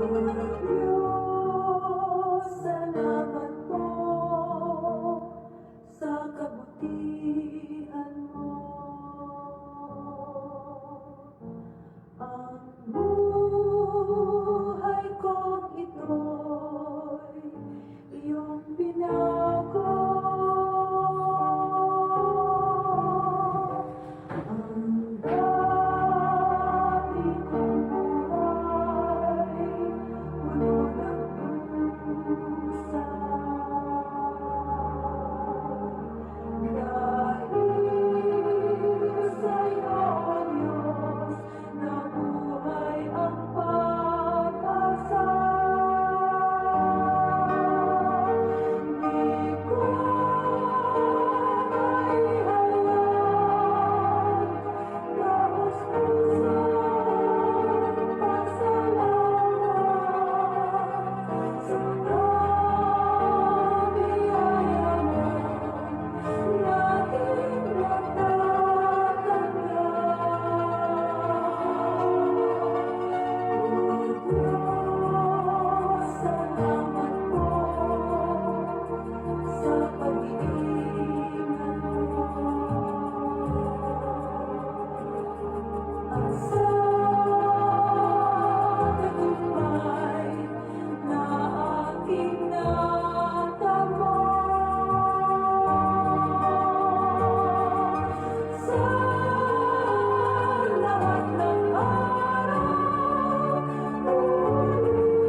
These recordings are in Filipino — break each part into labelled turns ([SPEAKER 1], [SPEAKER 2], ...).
[SPEAKER 1] Diyos, salamat po sa kabutihan mo. Ang buhay kong ito'y iyong binago. Ang dati kong buhay, puno ng dusa. Dahil sa'yo, Diyos, nabuhay ang pag-asa. Di ko maihayag taos pusong pasalamat sa biyaya mo na aking natatanggap. O Diyos, salamat po sa pag-iingat mo at sa tagumpay na aking natamo. Sa lahat ng araw, pumipig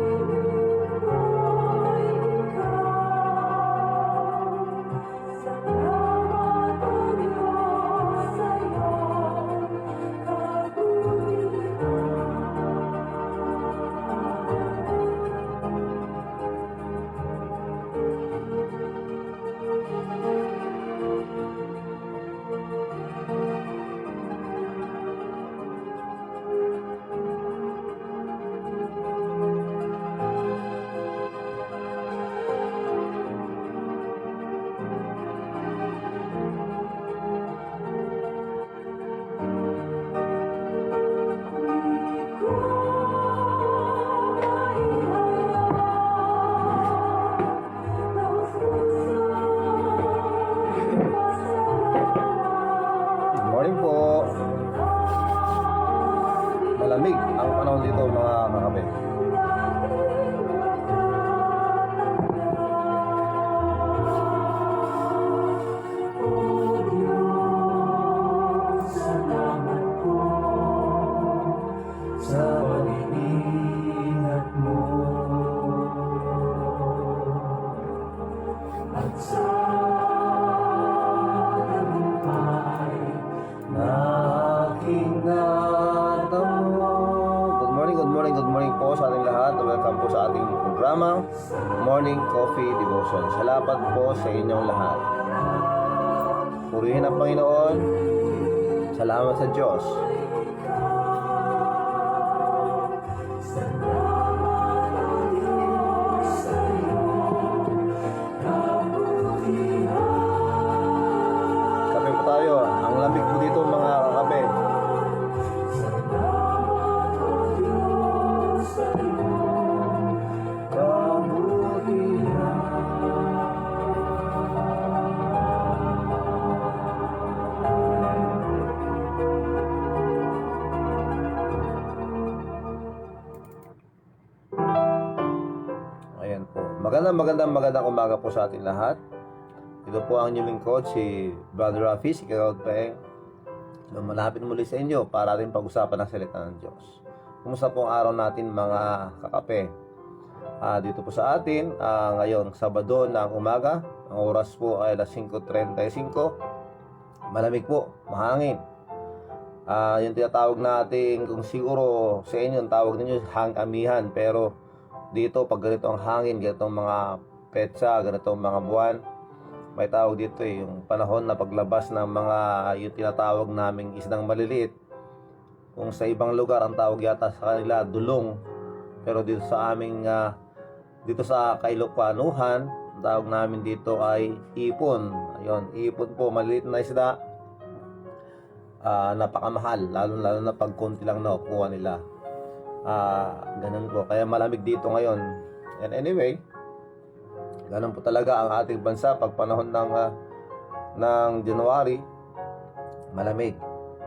[SPEAKER 1] ko'y ikaw. Salamat, O Diyos, sa iyong kabutihan. Di ko maihayag taos pusong pasalamat.
[SPEAKER 2] Good morning po. Malamig ang panahon dito mga kakape.
[SPEAKER 1] O Diyos, salamat po sa pag-iingat mo at sa tagumpay na aking natamo.
[SPEAKER 2] Good morning po sa ating lahat. Welcome po sa ating programa, Morning Coffee Devotion. Salamat po sa inyong lahat. Purihin ang Panginoon. Salamat sa Diyos.
[SPEAKER 1] Salamat, O Diyos, sa iyong kabutihan.
[SPEAKER 2] Kape po tayo. Ang lamig po dito mga kakape.
[SPEAKER 1] Salamat, O Diyos, sa iyong kabutihan.
[SPEAKER 2] Ayan po. Magandang umaga po sa ating lahat. Ito po ang inyong lingkod, si Brother Rafi, si Kagawad Paeng. Malapit muli sa inyo para rin pag-usapan ng salita ng Diyos. Kumusta po ang araw natin mga kakape? Dito po sa atin, ngayon, Sabado na umaga. Ang oras po ay alas 5:35. Malamig po, mahangin. Yung tinatawag natin, kung siguro sa inyo, ang tawag ninyo hangamihan. Pero dito, pag ganito ang hangin, ganito ang mga petsa, ganito ang mga buwan, may tawag dito yung panahon na paglabas ng mga yung tinatawag naming isdang maliliit. Kung sa ibang lugar ang tawag yata sa kanila dulong, pero dito sa aming dito sa Kailopanuhan, ang tawag namin dito ay ipon. Ayun, ipon po, maliliit na isda. Napakamahal, lalo na pag konti lang nakukuha nila. Ganun po. Kaya malamig dito ngayon. And anyway, ganun po talaga ang ating bansa pag panahon ng January, malamig.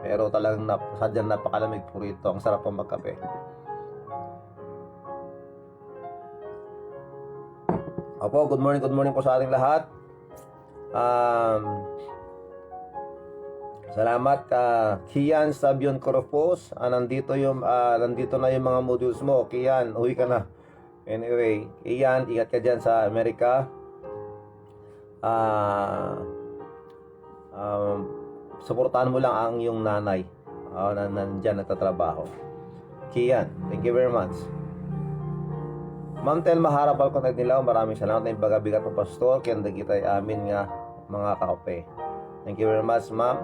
[SPEAKER 2] Pero talagang sadyang napakalamig po rito. Ang sarap po magkape. Opo, good morning po sa ating lahat. Salamat Kian Sabion Corofos. Nandito na yung mga modules mo. Kian, uwi ka na. Anyway, Kian, ingat ka dyan sa Amerika. Suportahan mo lang ang iyong nanay. Nandyan nagtatrabaho. Kian, thank you very much. Ma'am Telma Harap al contact nila. Maraming salamat na yung bagabigat ng pastor. Kaya nagkita amin nga mga kape. Thank you very much, ma'am.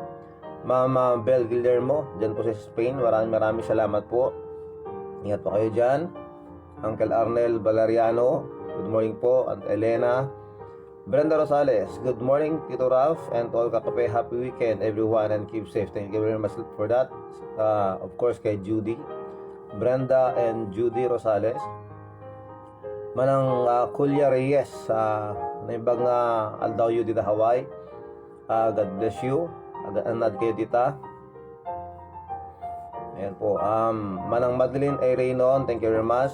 [SPEAKER 2] Ma'am Bel Guillermo, dyan po sa Spain. Maraming salamat po. Ingat po kayo dyan. Uncle Arnel Valeriano, good morning po. Aunt Elena. Brenda Rosales, good morning Tito Ralph and to all kakape. Happy weekend everyone and keep safe. Thank you very much for that. Of course kay Judy, Brenda and Judy Rosales. Manang Kuya Reyes, naibang Aldao yu dita Hawaii. God bless you. Anad kayo dita. Ayan po. Manang Madeline A. Reynon, thank you very much.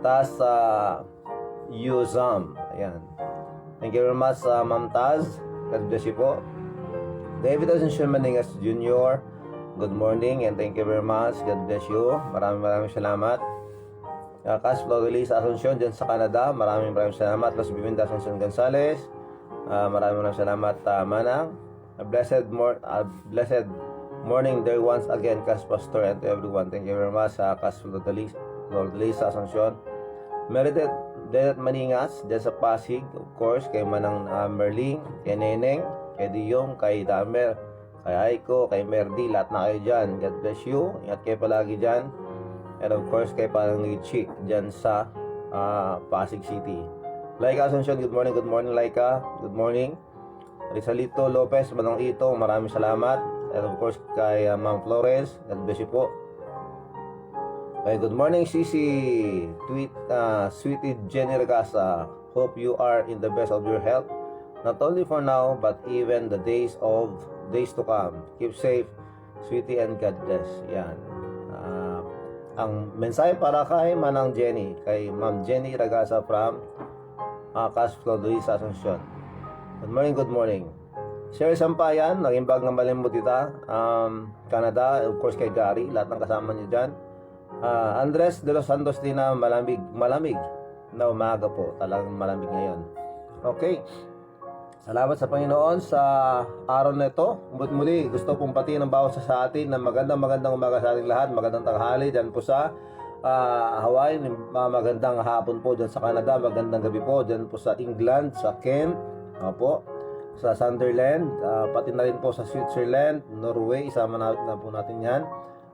[SPEAKER 2] Tas Yuzam. Ayan. Thank you very much, Ma'am Taz. God bless you po. David Ascension Maningas Jr. Good morning and thank you very much. God bless you. Maraming salamat. Cash Flow Release Asuncion dyan sa Canada. Maraming salamat. Los Biminda Asuncion Gonzales. Maraming salamat, Manang. Blessed morning there once again, Cash Pastor and to everyone. Thank you very much, Cash Flow Release Asuncion. Merited Dedet Maningas dyan sa Pasig, of course, kay Manang Merling, kay Neneng, kay Diyong, kay Damer, kay Aiko, kay Merdi, lahat na kayo dyan. God bless you. Ingat kayo palagi dyan. And of course, kay Parang Richie dyan sa Pasig City. Laika Asuncion, good morning, Laika. Good morning. Rizalito Lopez, Manang Ito, maraming salamat. And of course, kay Ma'am Flores, God bless you po. Okay, good morning, Sisi. Sweetie Jenny Regasa. Hope you are in the best of your health. Not only for now, but even the days to come. Keep safe, sweetie, and God bless. Yan. Ang mensahe para kay Manang Jenny, kay Ma'am Jenny Regasa from Cash Flow Luis Asuncion. Good morning. Sherry Sampayan, naging bag ng malimut dita. Canada, of course, kay Gary. Lahat ng kasama niyo dyan. Andres de los Santos din na malamig na umaga po, talagang malamig ngayon. Okay, salamat sa Panginoon sa araw na ito. Muli gusto pong patiin ng bawat sa atin na magandang umaga sa ating lahat, magandang tanghali dyan po sa Hawaii, magandang hapon po dyan sa Canada, magandang gabi po dyan po sa England, sa Kent, po sa Sunderland, pati na rin po sa Switzerland, Norway, isama na po natin yan.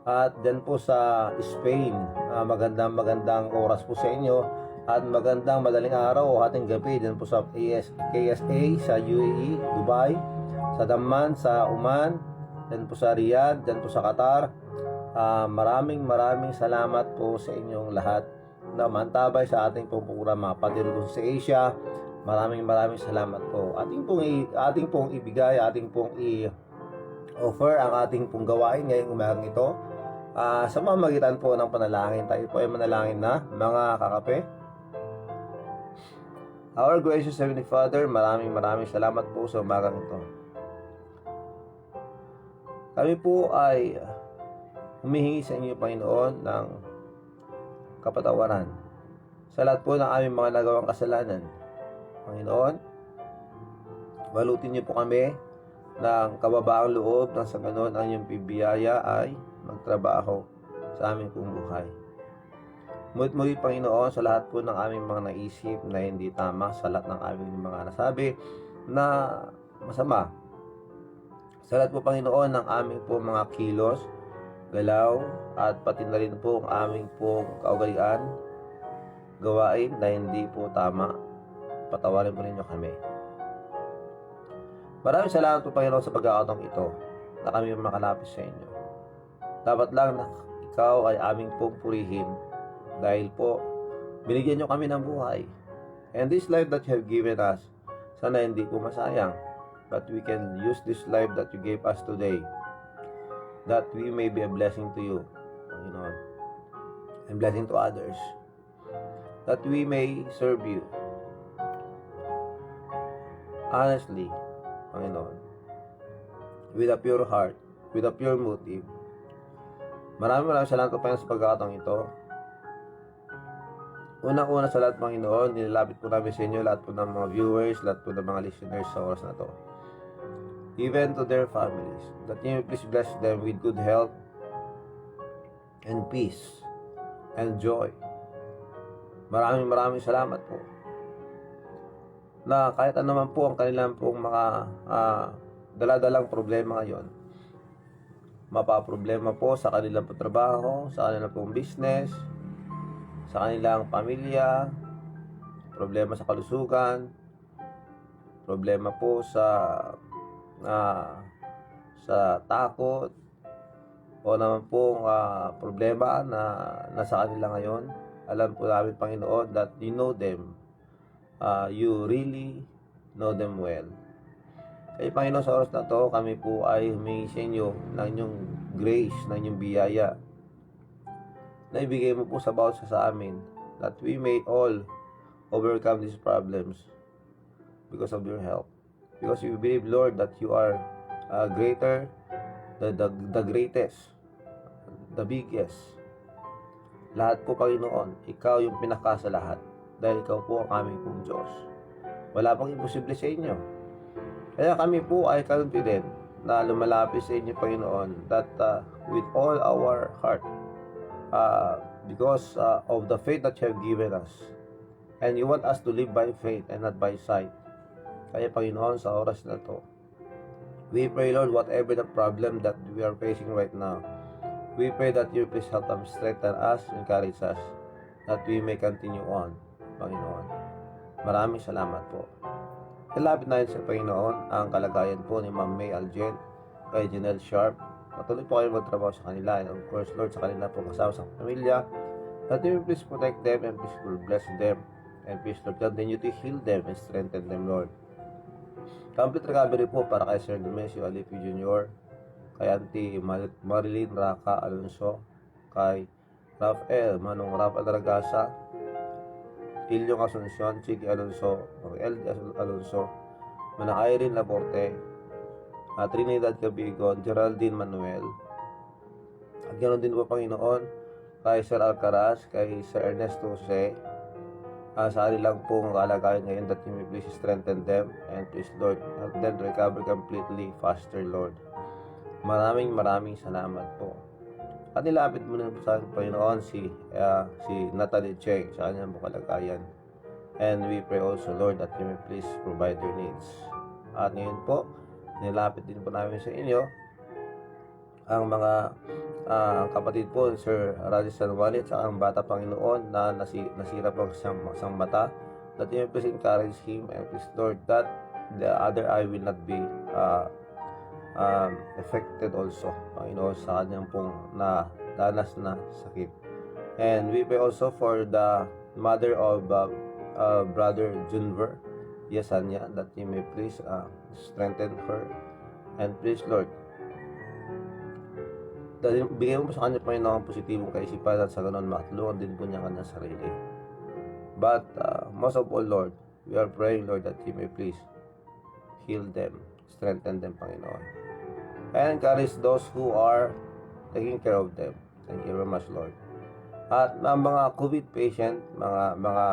[SPEAKER 2] At dyan po sa Spain, magandang oras po sa inyo at magandang madaling araw o ating gabi dyan po sa KSA sa UAE, Dubai, sa Daman, sa Oman, dyan po sa Riyadh, dyan po sa Qatar. Maraming salamat po sa inyong lahat na mantabay sa ating pong programa, pati rin sa Asia. Maraming salamat po. Ating pong ibigay, ating pong i-offer ang ating pong gawain ngayong umagang ito. Sa mamagitan po ng panalangin, tayo po ay manalangin na mga kakape. Our gracious Heavenly Father, maraming salamat po sa umagang ito. Kami po ay humihingi sa inyo, Panginoon, ng kapatawaran sa lahat po ng aming mga nagawang kasalanan. Panginoon, balutin niyo po kami ng kababaang loob nang sa ganon ang iyong bibiyaya ay magtrabaho sa aming pong buhay. Muli Panginoon, sa lahat po ng aming mga naisip na hindi tama, sa lahat ng aming mga nasabi na masama, sa lahat po Panginoon ng aming po mga kilos, galaw, at pati na rin po ang aming pong kaugalian, gawain na hindi po tama, patawarin po ninyo kami. Maraming salamat po Panginoon sa pagkakataong ito na kami makalapit sa inyo. Dapat lang na ikaw ay aming pong purihin dahil po binigyan nyo kami ng buhay. And this life that you have given us, sana hindi po masayang, but we can use this life that you gave us today, that we may be a blessing to you, Panginoon, and blessing to others, that we may serve you honestly, Panginoon, with a pure heart, with a pure motive. Maraming salamat po, Panginoon, sa pagkakataong ito. Unang-una sa lahat, Panginoon, nilalapit po namin sa inyo lahat po ng mga viewers, lahat po ng mga listeners sa oras na to. Even to their families, that you please bless them with good health and peace and joy. Maraming salamat po. Na kahit ano man po ang kanilang pong mga daladalang problema ngayon, mapaproblema po sa kanilang trabaho, sa kanilang pong business, sa kanilang pamilya, problema sa kalusugan, problema po sa takot, o naman pong problema na nasa kanila ngayon. Alam po namin, Panginoon, that you know them. You really know them well. Kaya, Panginoon, sa oras na to, kami po ay humingi sa inyo ng inyong grace, ng inyong biyaya na ibigay mo po sa bawat sa amin, that we may all overcome these problems because of your help. Because we believe, Lord, that you are greater, the greatest, the biggest. Lahat po, Panginoon, ikaw yung pinaka sa lahat, dahil ikaw po ang aming pong Diyos. Wala pang imposible sa inyo. Kaya kami po ay confident na lumalapit sa inyo, Panginoon, that with all our heart, because of the faith that you have given us, and you want us to live by faith and not by sight. Kaya, Panginoon, sa oras na to, we pray, Lord, whatever the problem that we are facing right now, we pray that you please help them, strengthen us, encourage us, that we may continue on, Panginoon. Maraming salamat po. Ilapit natin sa Panginoon ang kalagayan po ni Ma'am May Aljen, kay Janelle Sharp. Patuloy po kayo magtrabaho sa kanila, and of course, Lord, sa kanila po kasama sa pamilya, that you please protect them and please bless them, and please, Lord, continue to heal them and strengthen them, Lord. Complete recovery po para kay Sir Nemesio Alipio Jr., kay Auntie Marilyn Raka Alonso, kay Manong Rafael Ragasa, Ilyong Asuncion, Chiki Alonso, LD Alonso, Manang Irene Laporte, Trinidad Cabigon, Geraldine Manuel, at ganoon din po, Panginoon, kay Sir Alcaraz, kay Sir Ernesto Jose, sa kanilang pong kalagayan ngayon, that you may please strengthen them, and please, Lord, help them to recover completely faster, Lord. Maraming salamat po. At nilapit mo na po sa Panginoon si Natalie Cheng sa kanyang kalagayan. And we pray also, Lord, that you may please provide their needs. At ngayon po, nilapit din po namin sa inyo ang mga kapatid po, Sir Raji Sanwali at ang bata, Panginoon, na nasira po sa mata, that you may please encourage him, and please, Lord, that the other eye will not be affected also, Panginoon, sa kanyang pong danas na sakit. And we pray also for the mother of Brother Junver Yesanya, that you may please strengthen her, and please, Lord, bigyan mo sa kanya, Panginoon, positibong kaisipan, at sa ganon matulungan din po niya kanyang sarili. But most of all, Lord, we are praying, Lord, that you may please heal them, strengthen them, Panginoon, and encourage those who are taking care of them. Thank you very much, Lord. At ang mga COVID patient, mga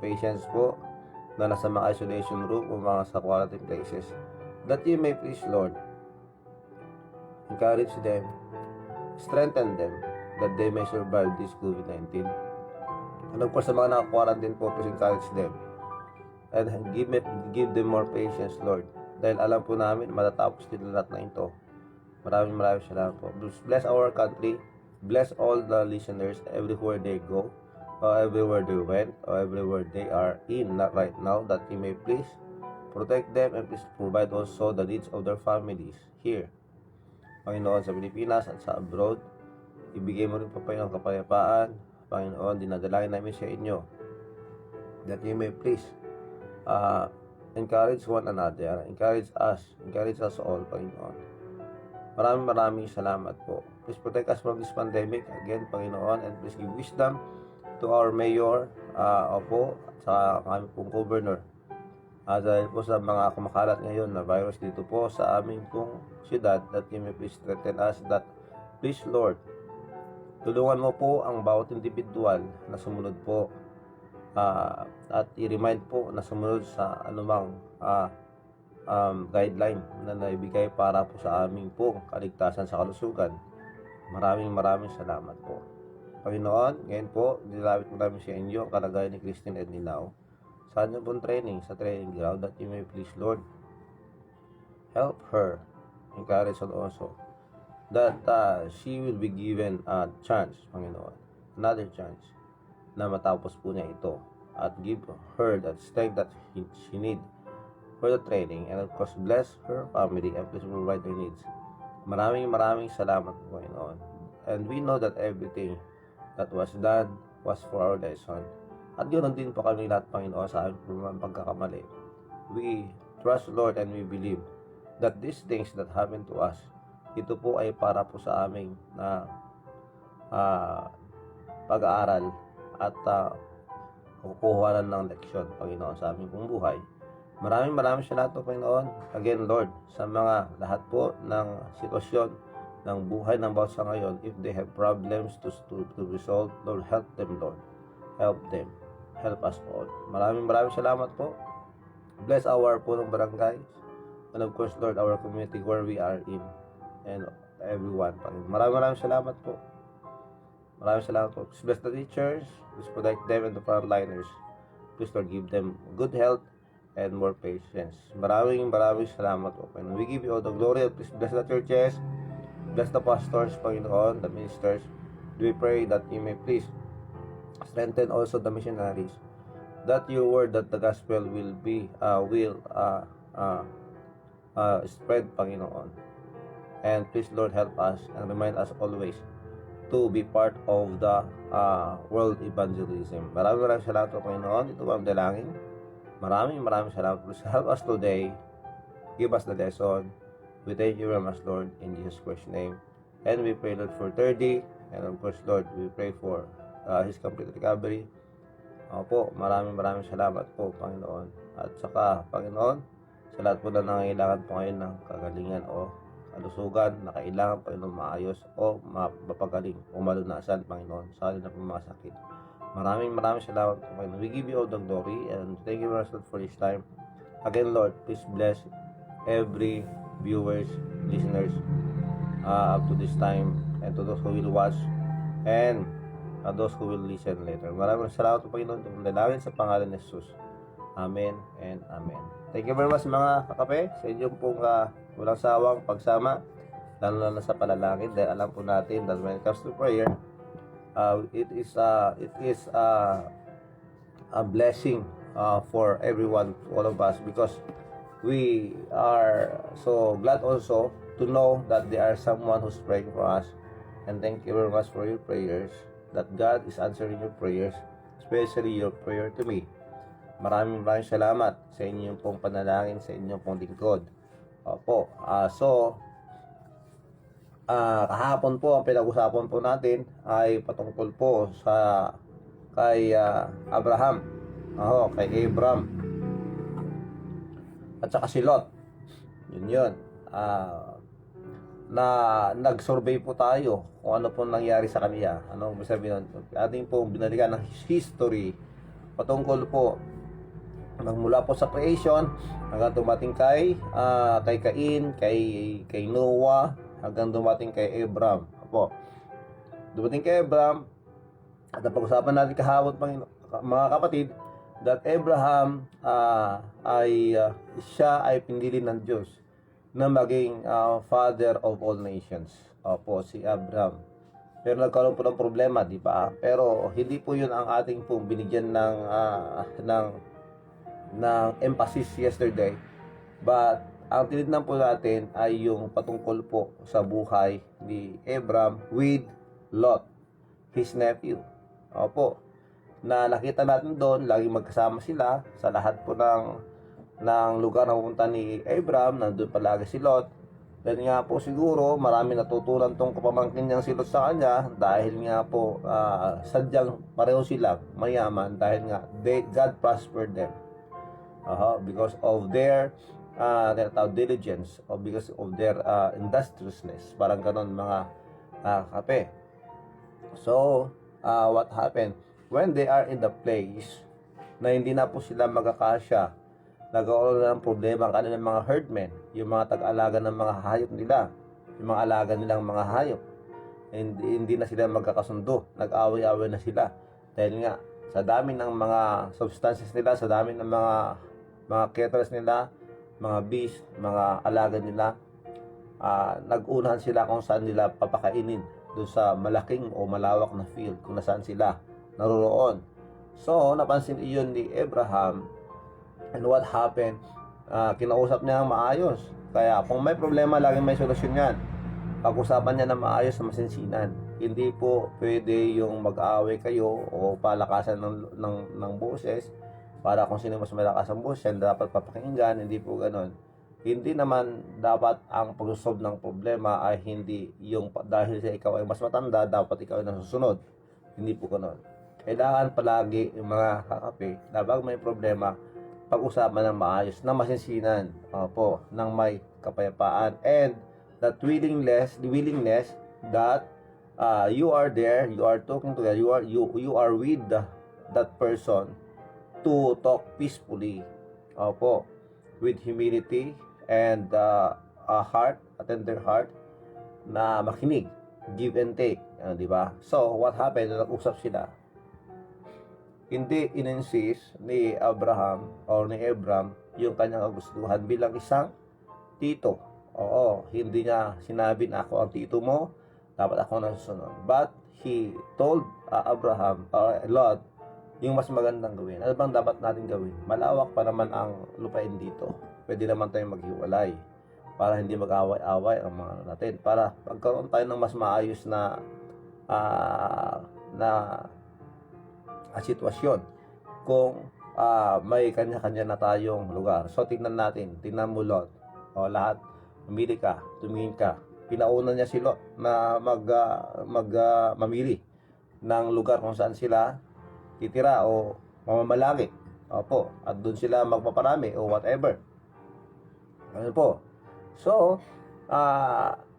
[SPEAKER 2] patients po na nasa mga isolation room o mga sa quarantine places, that you may please, Lord, encourage them, strengthen them, that they may survive this COVID-19. And of course, sa mga naka-quarantine po, please encourage them, and give them more patience, Lord. Dahil alam po namin, matatapos din lahat na ito. Maraming salamat po. Bless our country. Bless all the listeners everywhere they go, or everywhere they went, or everywhere they are in right now, that you may please protect them, and please provide also the needs of their families here, Panginoon, sa Pilipinas at sa abroad. ibigay mo rin po ang kapayapaan. Panginoon, dinadalangin namin sa inyo that you may please encourage one another, encourage us all, Panginoon. Maraming salamat po. Please protect us from this pandemic again, Panginoon, and please give wisdom to our mayor, opo, at sa kami pong governor. Dahil po sa mga kumakalat ngayon na virus dito po sa aming pong syudad, that you may please strengthen us, that please Lord, tulungan mo po ang bawat individual na sumunod po at i-remind po na sumunod sa anumang guideline na naibigay para po sa aming po kaligtasan sa kalusugan. Maraming salamat po. Panginoon, ngayon po, nilapit mo namin sa inyo ang kalagayan ni Christine Ednilao. Sa kanyang pong training, sa training ground, that you may please, Lord, help her, encourage her also, that she will be given a chance, Panginoon, another chance, na matapos po niya ito, at give her that strength that she need for the training, and of course, bless her family, and please provide her needs. Maraming salamat po, Panginoon. And we know that everything that was done was for our lesson. At yun din po kami lahat, Panginoon, sa aming pagkakamali. We trust, Lord, and we believe that these things that happen to us, ito po ay para po sa aming pag-aaral at kukuhanan ng leksyon, Panginoon, sa aming pong buhay. Maraming salamat po, Panginoon. Again, Lord, sa mga lahat po ng sitwasyon ng buhay ng bawat sa ngayon, if they have problems to resolve, Lord, help them, Lord. Help them. Help us all. Maraming salamat po. Bless our punong barangay. And of course, Lord, our community where we are in. And everyone, Panginoon. Maraming salamat po. Maraming salamat po. Please bless the teachers. Please protect them and the frontliners. Please, Lord, give them good health and more patience. Maraming salamat po, Panginoon. We give you all the glory. Please bless the churches. Bless the pastors, Panginoon, the ministers. We pray that you may please strengthen also the missionaries, that your word, that the gospel will spread, Panginoon. And please, Lord, help us and remind us always to be part of the world evangelism. Maraming salamat po, Panginoon. Ito ang dalangin. Maraming salamat. Please help us today. Give us the lesson. We thank you very much, Lord, in Jesus Christ's name. And we pray, Lord, for 30. And of course, Lord, we pray for his complete recovery. Opo, maraming salamat po, Panginoon. At saka, Panginoon, sa lahat po na nangailangan po ngayon ng kagalingan o kalusugan na kailangan, Panginoon, maayos o mapagaling o malunasan, Panginoon, sa halin na po mga sakit. Maraming salamat po, Panginoon. We give you all the glory and thank you very much, Lord, for this time. Again, Lord, please bless every viewers, listeners up to this time, and to those who will watch and those who will listen later. Maraming salamat po, Panginoon. Dalangin sa pangalan ni Jesus. Amen and amen. Thank you very much, mga kakape, sa inyong pong walang sawang pagsama, lalo na sa panalangin, dahil alam po natin that when it comes to prayer, it is a blessing for everyone, all of us, because we are so glad also to know that there are someone who's praying for us. And thank you very much for your prayers, that God is answering your prayers, especially your prayer to me. Maraming salamat sa inyong pong panalangin, sa inyong pong lingkod. Opo. Kahapon po, ang pinag-usapan po natin ay patungkol po sa kay Abraham. Kay Abram. At saka si Lot. Yun. Na nag-survey po tayo kung ano po nangyari sa kanya. Anong sabihin nun? Ating po binalikan ng history patungkol po magmula po sa creation hanggang dumating kay Cain, kay Noah, hanggang dumating kay Abram. Opo. Dumating kay Abram, at pag-usapan natin kahapon, mga kapatid, that Abraham siya ay pinili ng Diyos na maging father of all nations. Opo, si Abraham. Pero nagkaroon po ng problema, di ba? Pero hindi po yun ang ating pong binigyan ng emphasis yesterday. But ang tinignan po natin ay yung patungkol po sa buhay ni Abraham with Lot, his nephew. Opo, na nakita natin doon, laging magkasama sila sa lahat po ng lugar na pupunta ni Abraham, nandun palagi si Lot. Dahil nga po siguro marami natutunan tong kapamangkin niyang si Lot sa kanya dahil nga po sadyang pareho sila mayaman dahil nga God prospered them. Because of their diligence or because of their industriousness. Parang ganon mga kape. So, what happened? When they are in the place na hindi na po sila magkakasya, nagkaroon na ng problema ang kanilang mga herdmen, yung mga tag-alaga ng mga hayop nila, yung mga alaga nilang mga hayop. Hindi na sila magkakasundo, nag-away-away na sila. Dahil nga, sa dami ng mga substances nila, sa dami ng mga kettles nila, mga beast, mga alaga nila, nag-unahan sila kung saan nila papakainin doon sa malaking o malawak na field kung nasaan sila naroroon. So, napansin iyon ni Abraham. And what happened? Kinausap niya ang maayos. Kaya kung may problema, laging may solusyon yan. Pag-usapan niya na maayos na masinsinan. Hindi po pwede yung mag-away kayo o palakasan ng boses para kung sino mas malakas ang boses, yan dapat papakinggan. Hindi po ganon. Hindi naman dapat ang pag-solve ng problema ay hindi yung dahil sa ikaw ay mas matanda, dapat ikaw ay nasusunod. Hindi po ganon. Kailangan palagi yung mga kakape, dapat may problema, pag-usapan ng maayos, ng masinsinan, ng may kapayapaan, and that willingness that you are there, you are talking to you are with that person to talk peacefully, with humility and a tender heart na makinig, give and take, di ba? So what happened? Nag-usap sila. Hindi in-insist ni Abraham o ni Abram yung kanyang kagustuhan bilang isang tito. Hindi niya sinabi na ako ang tito mo, dapat ako nasusunod. But he told Abraham or Lot yung mas magandang gawin. Ano bang dapat natin gawin? Malawak pa naman ang lupain dito. Pwede naman tayong maghiwalay para hindi mag-away-away ang mga natin. Para pagkaroon tayo ng mas maayos na sitwasyon kung may kanya-kanya na tayong lugar. So tingnan natin, tingnan mo Lot, lahat, mamili ka, tumingin ka. Pinauna niya si Lot na mamili ng lugar kung saan sila titira o mamamalagi. At doon sila magpaparami o whatever. Ano po? So,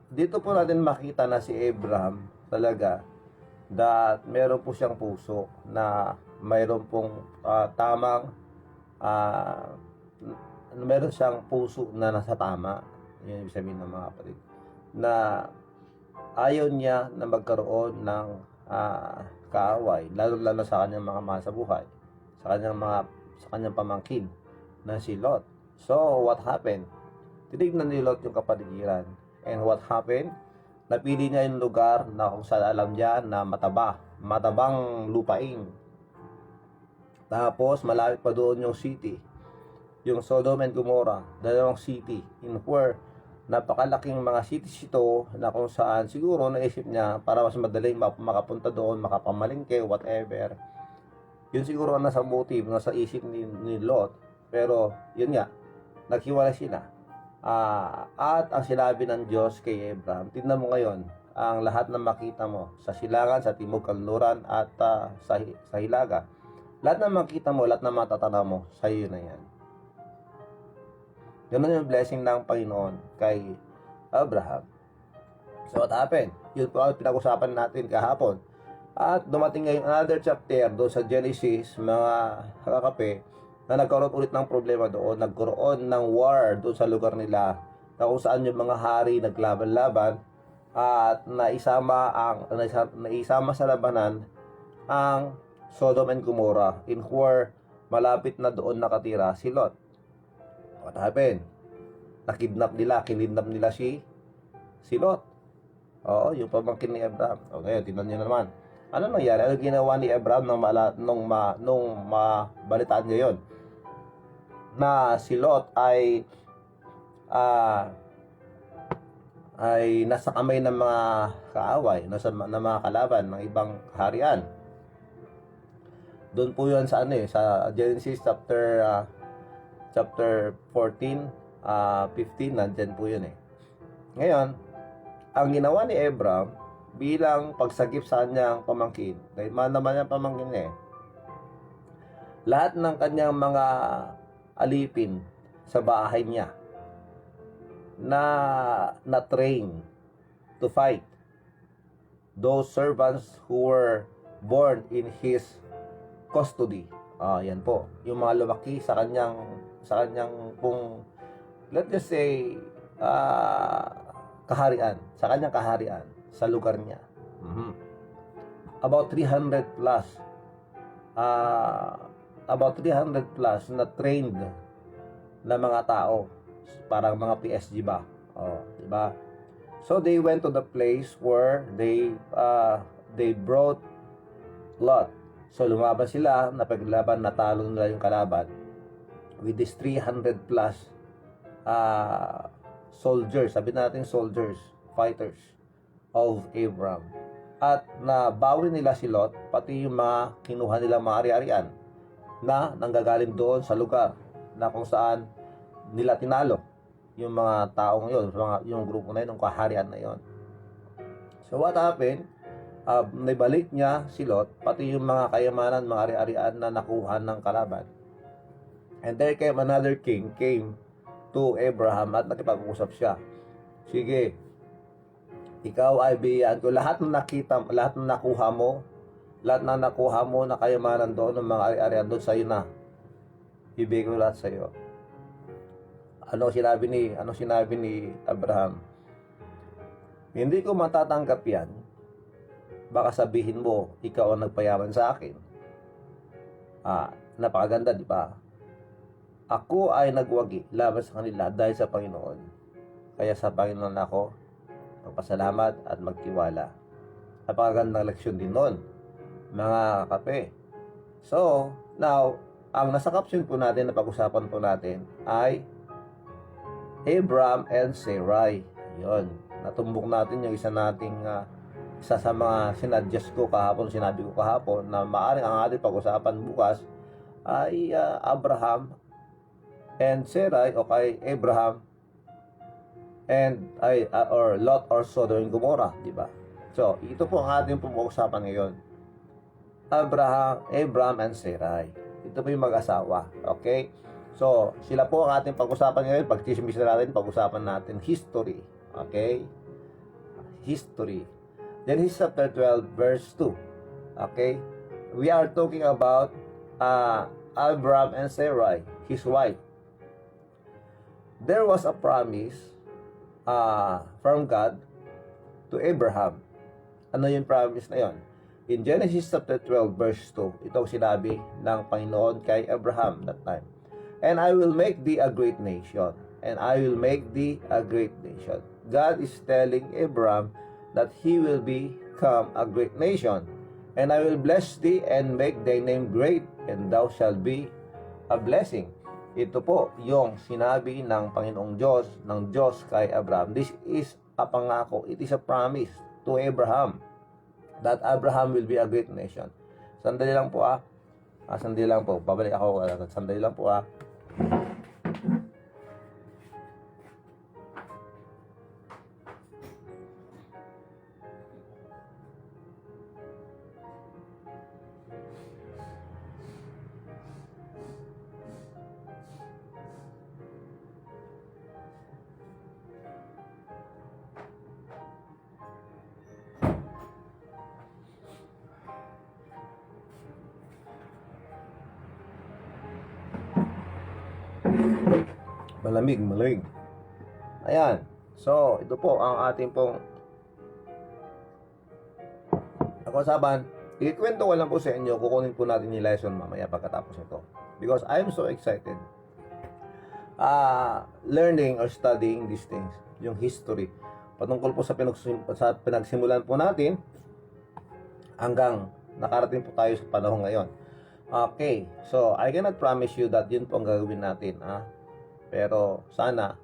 [SPEAKER 2] dito po natin makita na si Abraham talaga that meron po siyang puso na mayroon pong meron siyang puso na nasa tama. Yun ibig sabihin ng mga kapatid na ayaw niya na magkaroon ng kaaway, lalo sa kanyang mga mahal sa buhay, sa kanyang pamangkin na si Lot. So what happened? Tinignan ni Lot yung kapaligiran, and what happened? Napili niya yung lugar na kung saan alam niya na matabang lupain. Tapos malapit pa doon yung city, yung Sodom and Gomorrah, dalawang city in where napakalaking mga cities ito na kung saan siguro naisip niya para mas madaling makapunta doon, makapamalingke, whatever. Yun siguro ang nasa motive, nasa isip ni Lot. Pero yun nga, naghiwalay sila. At ang sinabi ng Diyos kay Abraham, tingnan mo ngayon, ang lahat na makita mo sa silangan, sa timog kanluran at sa hilaga, lahat na makita mo, lahat na matatanaw mo, sa iyo na yan. Ganun yung blessing ng Panginoon kay Abraham. So what happened? Yun po ang pinag-usapan natin kahapon. At dumating ngayon another chapter doon sa Genesis, mga kakape, na nagkaroon ulit ng problema doon. Nagkaroon ng war doon sa lugar nila na kung saan yung mga hari naglaban-laban at naisama sa labanan ang Sodom and Gomorrah, in where malapit na doon nakatira si Lot. What happened? Kinidnap nila si Lot. Yung pamangkin ni Abraham. Okay, tingnan niyo naman. Ano nangyari? Ano ginawa ni Abraham nung mabalitaan niya yon? Na si Lot ay ay nasa kamay ng mga kaaway, ng mga kalaban ng ibang kaharian. Doon po 'yun sa sa Genesis chapter 14, 15, nandiyan po 'yun eh. Ngayon, ang ginawa ni Abraham bilang pagsagip sa kanyang pamangkin, dahil man naman yung pamangkin niya lahat ng kanyang mga alipin sa bahay niya na train to fight, those servants who were born in his custody. Yan po, yung mga lumaki sa kanyang pong, let's just say, kaharian, sa kanyang kaharian, sa lugar niya. About 300 plus, na trained na mga tao, parang mga PSG ba? Diba? So they went to the place where they brought Lot. So lumaban sila, napaglaban, natalo nila yung kalaban with this 300 plus soldiers, sabi natin soldiers, fighters of Abraham. At nabawi nila si Lot, pati yung mga kinuha nilang mga ari-arian na nanggagaling doon sa lugar na kung saan nila tinalo yung mga taong yun, yung grupo na yun, yung kaharian na yun. So what happened? Naibalik niya si Lot, pati yung mga kayamanan, mga ari-arian na nakuha ng kalaban. And there came another king, came to Abraham at nakipag-usap siya. Sige, ikaw ay biyayaan ko lahat ng nakuha mo na kayamanan doon ng mga ari-arian doon sa iyo na. Ibigay ko lahat sa iyo. Ano sinabi ni Abraham? Hindi ko matatanggap yan. Baka sabihin mo, ikaw ang nagpayaman sa akin. Napakaganda, di ba? Ako ay nagwagi laban sa kanila dahil sa Panginoon. Kaya sa Panginoon ako magpasalamat at magtiwala. Napakagandang leksyon din nun, mga kape. So, now, ang nasa caption po natin na pag-usapan po natin ay Abraham and Sarai. Yun. Natumbok natin yung isa sa mga sinadjust ko kahapon, sinabi ko kahapon na maaaring ang ating pag-usapan bukas ay Abraham and Sarai, o kay Abraham and or Lot or Sodom and Gomorrah, di ba? So, ito po ang ating pag-usapan ngayon. Abraham and Sarai. Ito po yung mag-asawa. Okay? So, sila po ang ating pag-usapan ngayon. Pag-chismis natin, pag-usapan natin history. Okay? History. Genesis chapter 12, verse 2. Okay? We are talking about Abraham and Sarai, his wife. There was a promise from God to Abraham. Ano yung promise na yon? In Genesis chapter 12, verse 2, ito sinabi ng Panginoon kay Abraham that time. And I will make thee a great nation. And I will make thee a great nation. God is telling Abraham that he will become a great nation. And I will bless thee and make thy name great, and thou shalt be a blessing. Ito po yung sinabi ng Panginoong Diyos, ng Diyos kay Abraham. This is a pangako. It is a promise to Abraham that Abraham will be a great nation. Sandali lang po sandali lang po. Babalik ako. Sandali lang po Malamig. Ayan. So, ito po ang ating pong pag-usapan. Ikwento ko lang po sa inyo. Kukunin po natin yung lesson mamaya pagkatapos ito. Because I'm so excited. Learning or studying these things. Yung history. Patungkol po sa pinagsimulan po natin hanggang nakarating po tayo sa panahon ngayon. Okay. So, I cannot promise you that yun po ang gagawin natin. Pero sana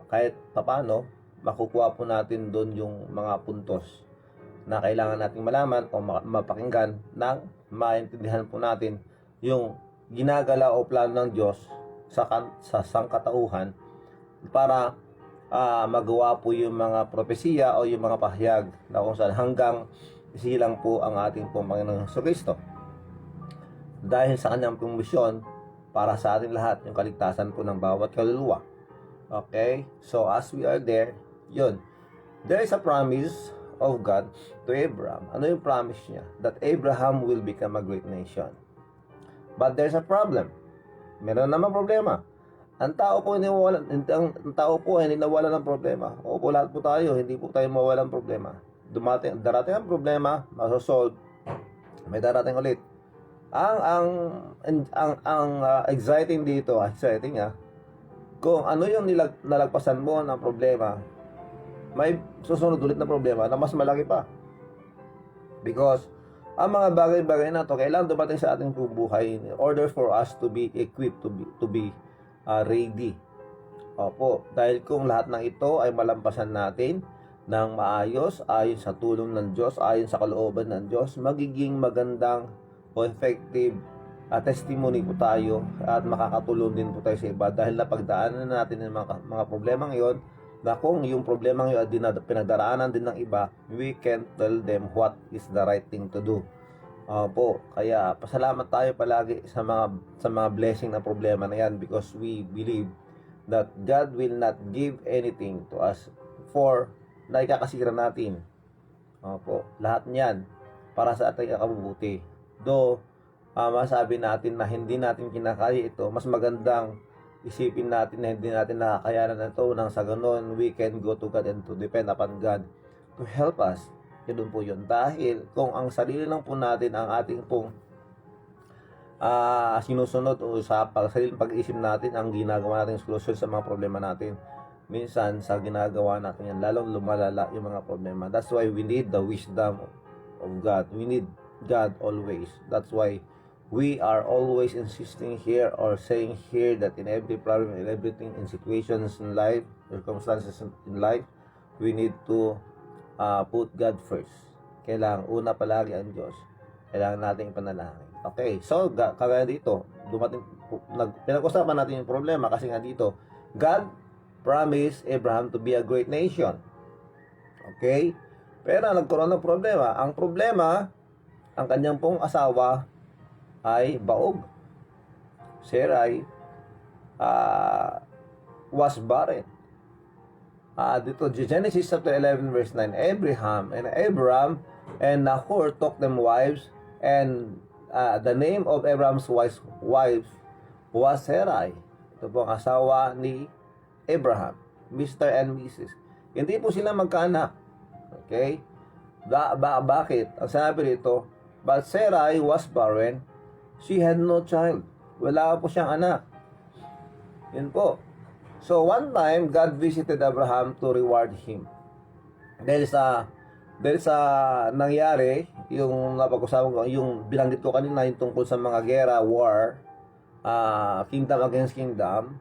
[SPEAKER 2] kahit papano, makukuha po natin doon yung mga puntos na kailangan nating malaman o mapakinggan nang maintindihan po natin yung ginagala o plano ng Diyos sa sangkatauhan para magawa po yung mga propesiya o yung mga pahayag na kung saan hanggang isilang po ang ating pong Panginoong Kristo. Dahil sa kanyang pong misyon para sa ating lahat, yung kaligtasan po ng bawat kaluluwa. Okay? So, as we are there, yun. There is a promise of God to Abraham. Ano yung promise niya? That Abraham will become a great nation. But there's a problem. Meron naman problema. Ang tao po hindi nawala ng problema. Opo, lahat po tayo, hindi po tayo mawala ng problema. Darating ang problema, masosolve. May darating ulit. Ang exciting dito, kung ano yung nalagpasan mo ng problema, may susunod ulit na problema na mas malaki pa. Because ang mga bagay-bagay na to kailangan dumating sa ating buhay in order for us to be equipped, to be ready. Opo, dahil kung lahat ng ito ay malampasan natin ng maayos, ayon sa tulong ng Diyos, ayon sa kalooban ng Diyos, magiging magandang o effective testimony po tayo at makakatulong din po tayo sa iba dahil napagdaanan natin ng mga problema ngayon na kung yung problema ngayon ay pinagdaraanan din ng iba, we can tell them what is the right thing to do. Opo, kaya pasalamat tayo palagi sa mga blessing na problema na yan because we believe that God will not give anything to us for na ikakasira natin. Opo, lahat niyan para sa ating kabubuti. Though, masabi natin na hindi natin kinakaya ito, mas magandang isipin natin na hindi natin nakakayanan ito nang sa ganun, we can go to God and to depend upon God to help us. Yun po yun. Dahil kung ang sarili lang po natin ang ating pong sinusunod o sa sariling pag-isip natin ang ginagawa natin solusyon sa mga problema natin, minsan sa ginagawa natin yan, lalong lumalala yung mga problema. That's why we need the wisdom of God. We need God always. That's why we are always insisting here or saying here that in every problem, in everything, in situations in life, circumstances in life, we need to put God first. Kailangan una palagi ang Diyos. Kailangan nating panalangin. Okay, so kagaya dito, pinag-usapan natin yung problema kasi nga dito, God promised Abraham to be a great nation. Okay? Pero nagkaroon ng problema. Ang problema, ang kanyang pong asawa ay baog. Sarai was barren. Dito, Genesis chapter 11 verse 9, Abraham and Nahor took them wives, and the name of Abraham's wife was Sarai. Ito po ang asawa ni Abraham, Mr. and Mrs. Hindi po sila magkaanak. Okay? Bakit? Ang sabi dito, but Sarai was barren, she had no child. Wala po siyang anak. Yun po. So, one time, God visited Abraham to reward him. Dahil sa nangyari, yung napag-usapan ko, yung binanggit ko kanina, yung tungkol sa mga gera, war, kingdom against kingdom,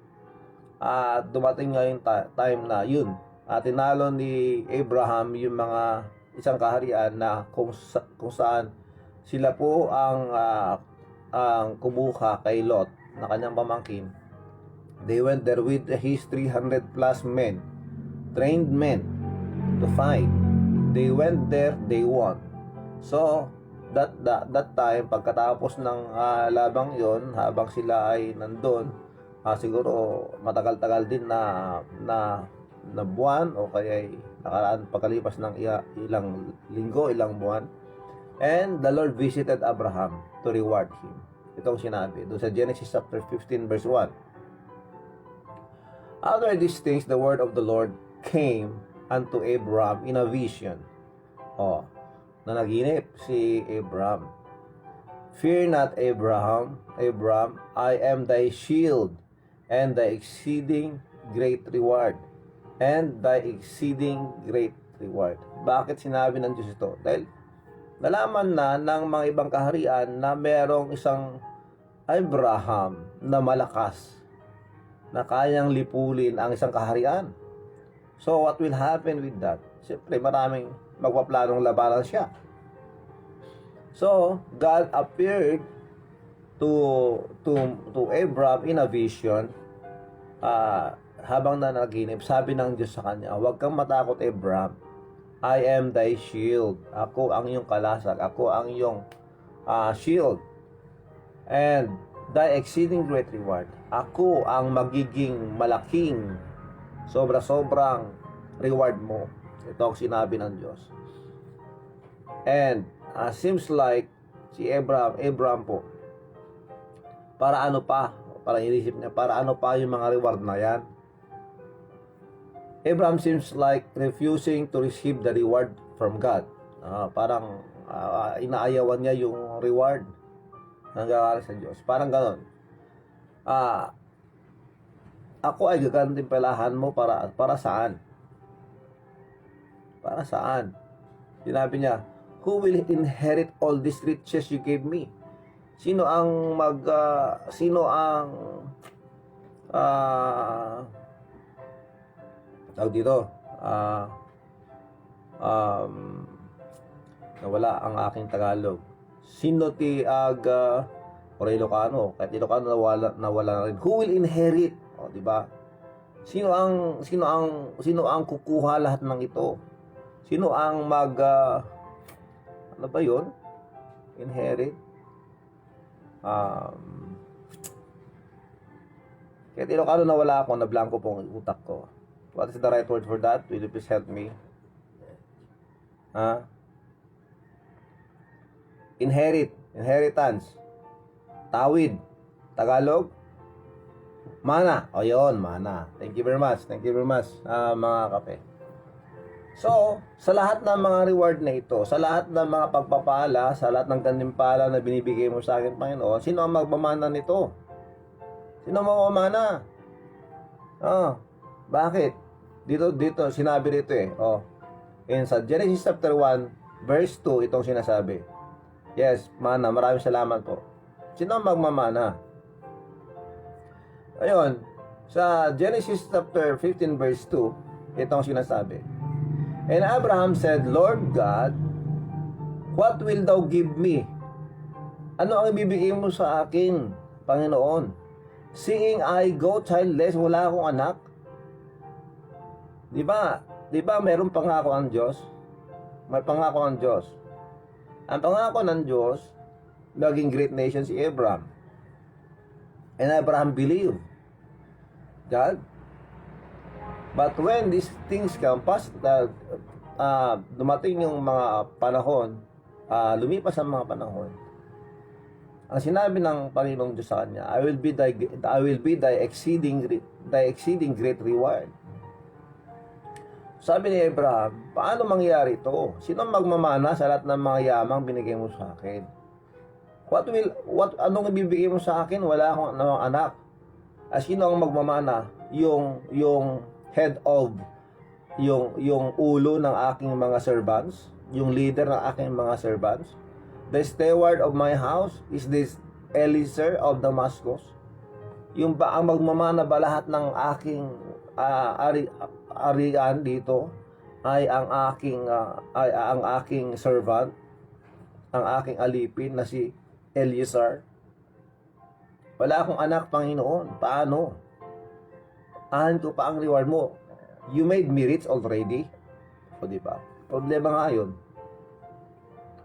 [SPEAKER 2] dumating nga yung time na yun. Tinalo ni Abraham yung mga isang kaharian na kung saan sila po ang kumuha kay Lot na kanyang pamangkin. They went there with his 300 plus men, trained men to fight. They went there, they won. So that time, pagkatapos ng labang yon, habang sila ay nandun, siguro matagal-tagal din na buwan o kaya nakaraan pagkalipas ng ilang linggo, ilang buwan. And the Lord visited Abraham to reward him. Itong sinabi doon sa Genesis chapter 15 verse 1. After these things, the word of the Lord came unto Abraham in a vision. Nanaginip si Abraham. Fear not, Abraham, I am thy shield and thy exceeding great reward. And thy exceeding great reward. Bakit sinabi ng Diyos ito? Dahil nalaman na ng mga ibang kaharian na merong isang Abraham na malakas na kayang lipulin ang isang kaharian. So, what will happen with that? Siyempre, maraming magpaplanong labanan siya. So, God appeared to Abraham in a vision, habang nanaginip. Sabi ng Diyos sa kanya, huwag kang matakot, Abraham. I am thy shield. Ako ang iyong kalasag. Ako ang iyong shield. And thy exceeding great reward. Ako ang magiging malaking, sobra-sobrang reward mo. Ito ang sinabi ng Diyos. And seems like si Abraham po, para ano pa? Para inisip niya, para ano pa yung mga reward na yan? Abraham seems like refusing to receive the reward from God. Parang inaayawan niya yung reward ng gagaling sa Diyos. Parang ganon. Ako ay gagantimpalahan mo para saan? Para saan? Sinabi niya, who will inherit all these riches you gave me? Sino ang tawag dito, nawala ang aking Tagalog. Sino ti or Ilocano, kahit Ilocano nawala na rin. Who will inherit? O, di ba? Sino ang kukuha lahat ng ito? Sino ang ano ba 'yon? Inherit? Kahit Ilocano nawala ako, na blanco po ang utak ko. What is the right word for that? Will you please help me? Inheritance. Tawid. Tagalog? Mana. O yun, mana. Thank you very much, mga kape. So, sa lahat ng mga reward na ito, sa lahat ng mga pagpapala, sa lahat ng gantimpala na binibigay mo sa akin, Panginoon, sino ang magmamana nito? Sino ang magmamana? Bakit? Dito, sinabi dito sa Genesis chapter 1, verse 2, itong sinasabi. Yes, mana, maraming salamat po. Sino ang magmamana? Ayun, sa Genesis chapter 15, verse 2, itong sinasabi. And Abraham said, Lord God, what will thou give me? Ano ang ibibigay mo sa akin, Panginoon? Seeing I go childless, wala akong anak. Di ba mayroong pangako ang Diyos? May pangako ang Diyos. Ang pangako ng Diyos, maging great nation si Abraham. And Abraham believed God. But when these things come past, dumating yung mga panahon, lumipas ang mga panahon, ang sinabi ng Panginoong Diyos sa kanya, I will be thy exceeding great reward. Sabi ni Abraham, paano mangyari ito? Sino magmamana sa lahat ng mga yamang binigay mo sa akin? Anong ibibigay mo sa akin? Wala akong anak. Sino ang magmamana? Yung head of, yung ulo ng aking mga servants, yung leader ng aking mga servants. The steward of my house is this Eliezer of Damascus. Yung ba ang magmamana ba lahat ng aking arian dito ay ang aking servant, ang aking alipin na si Eliezer? Wala akong anak, Panginoon. Paano? Ahan ko pa ang reward mo. You made me rich already. O di ba? Problema nga yun.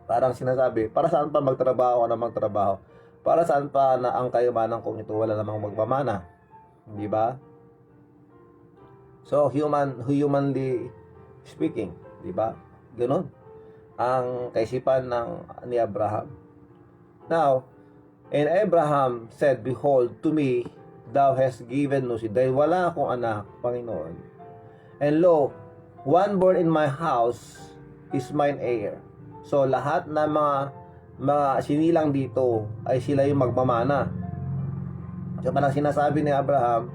[SPEAKER 2] Parang sinasabi, para saan pa magtrabaho na magtrabaho? Para saan pa na ang kayamanan kong ito wala namang magmamana? Di ba? So, humanly speaking, di ba? Ganun ang kaisipan ni Abraham. Now, and Abraham said, Behold, to me thou hast given no seed. Dahil wala akong anak, Panginoon. And lo, one born in my house is mine heir. So, lahat na mga sinilang dito ay sila yung magmamana. So, parang sinasabi ni Abraham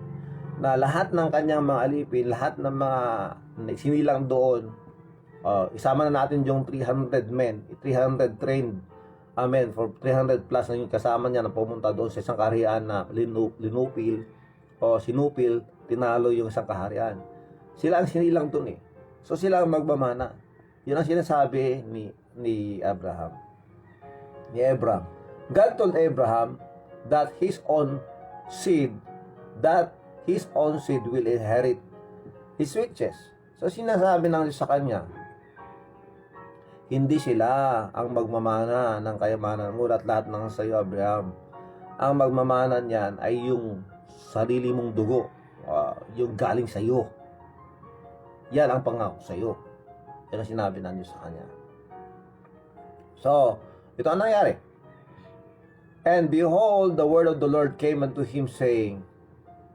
[SPEAKER 2] na lahat ng kanyang mga alipin, lahat ng mga sinilang doon, isama na natin yung 300 men, 300 trained, amen, for 300 plus na yung kasama niya na pumunta doon sa isang kaharian na sinupil, tinalo yung isang kaharian. Sila ang sinilang dun eh. So sila ang magmamana. Yun ang sinasabi ni Abraham. Ni Abraham. God told Abraham that his own seed will inherit his riches. So sinasabi ng Diyos sa kanya, hindi sila ang magmamana ng kayamanan mo at lahat ng sa iyo, Abraham. Ang magmamana niyan ay yung sarili mong dugo, yung galing sa iyo. Yan ang pangako sa iyo. Yan ang sinabi ng Diyos sa kanya. So, ito ang nangyari. And behold, the word of the Lord came unto him, saying,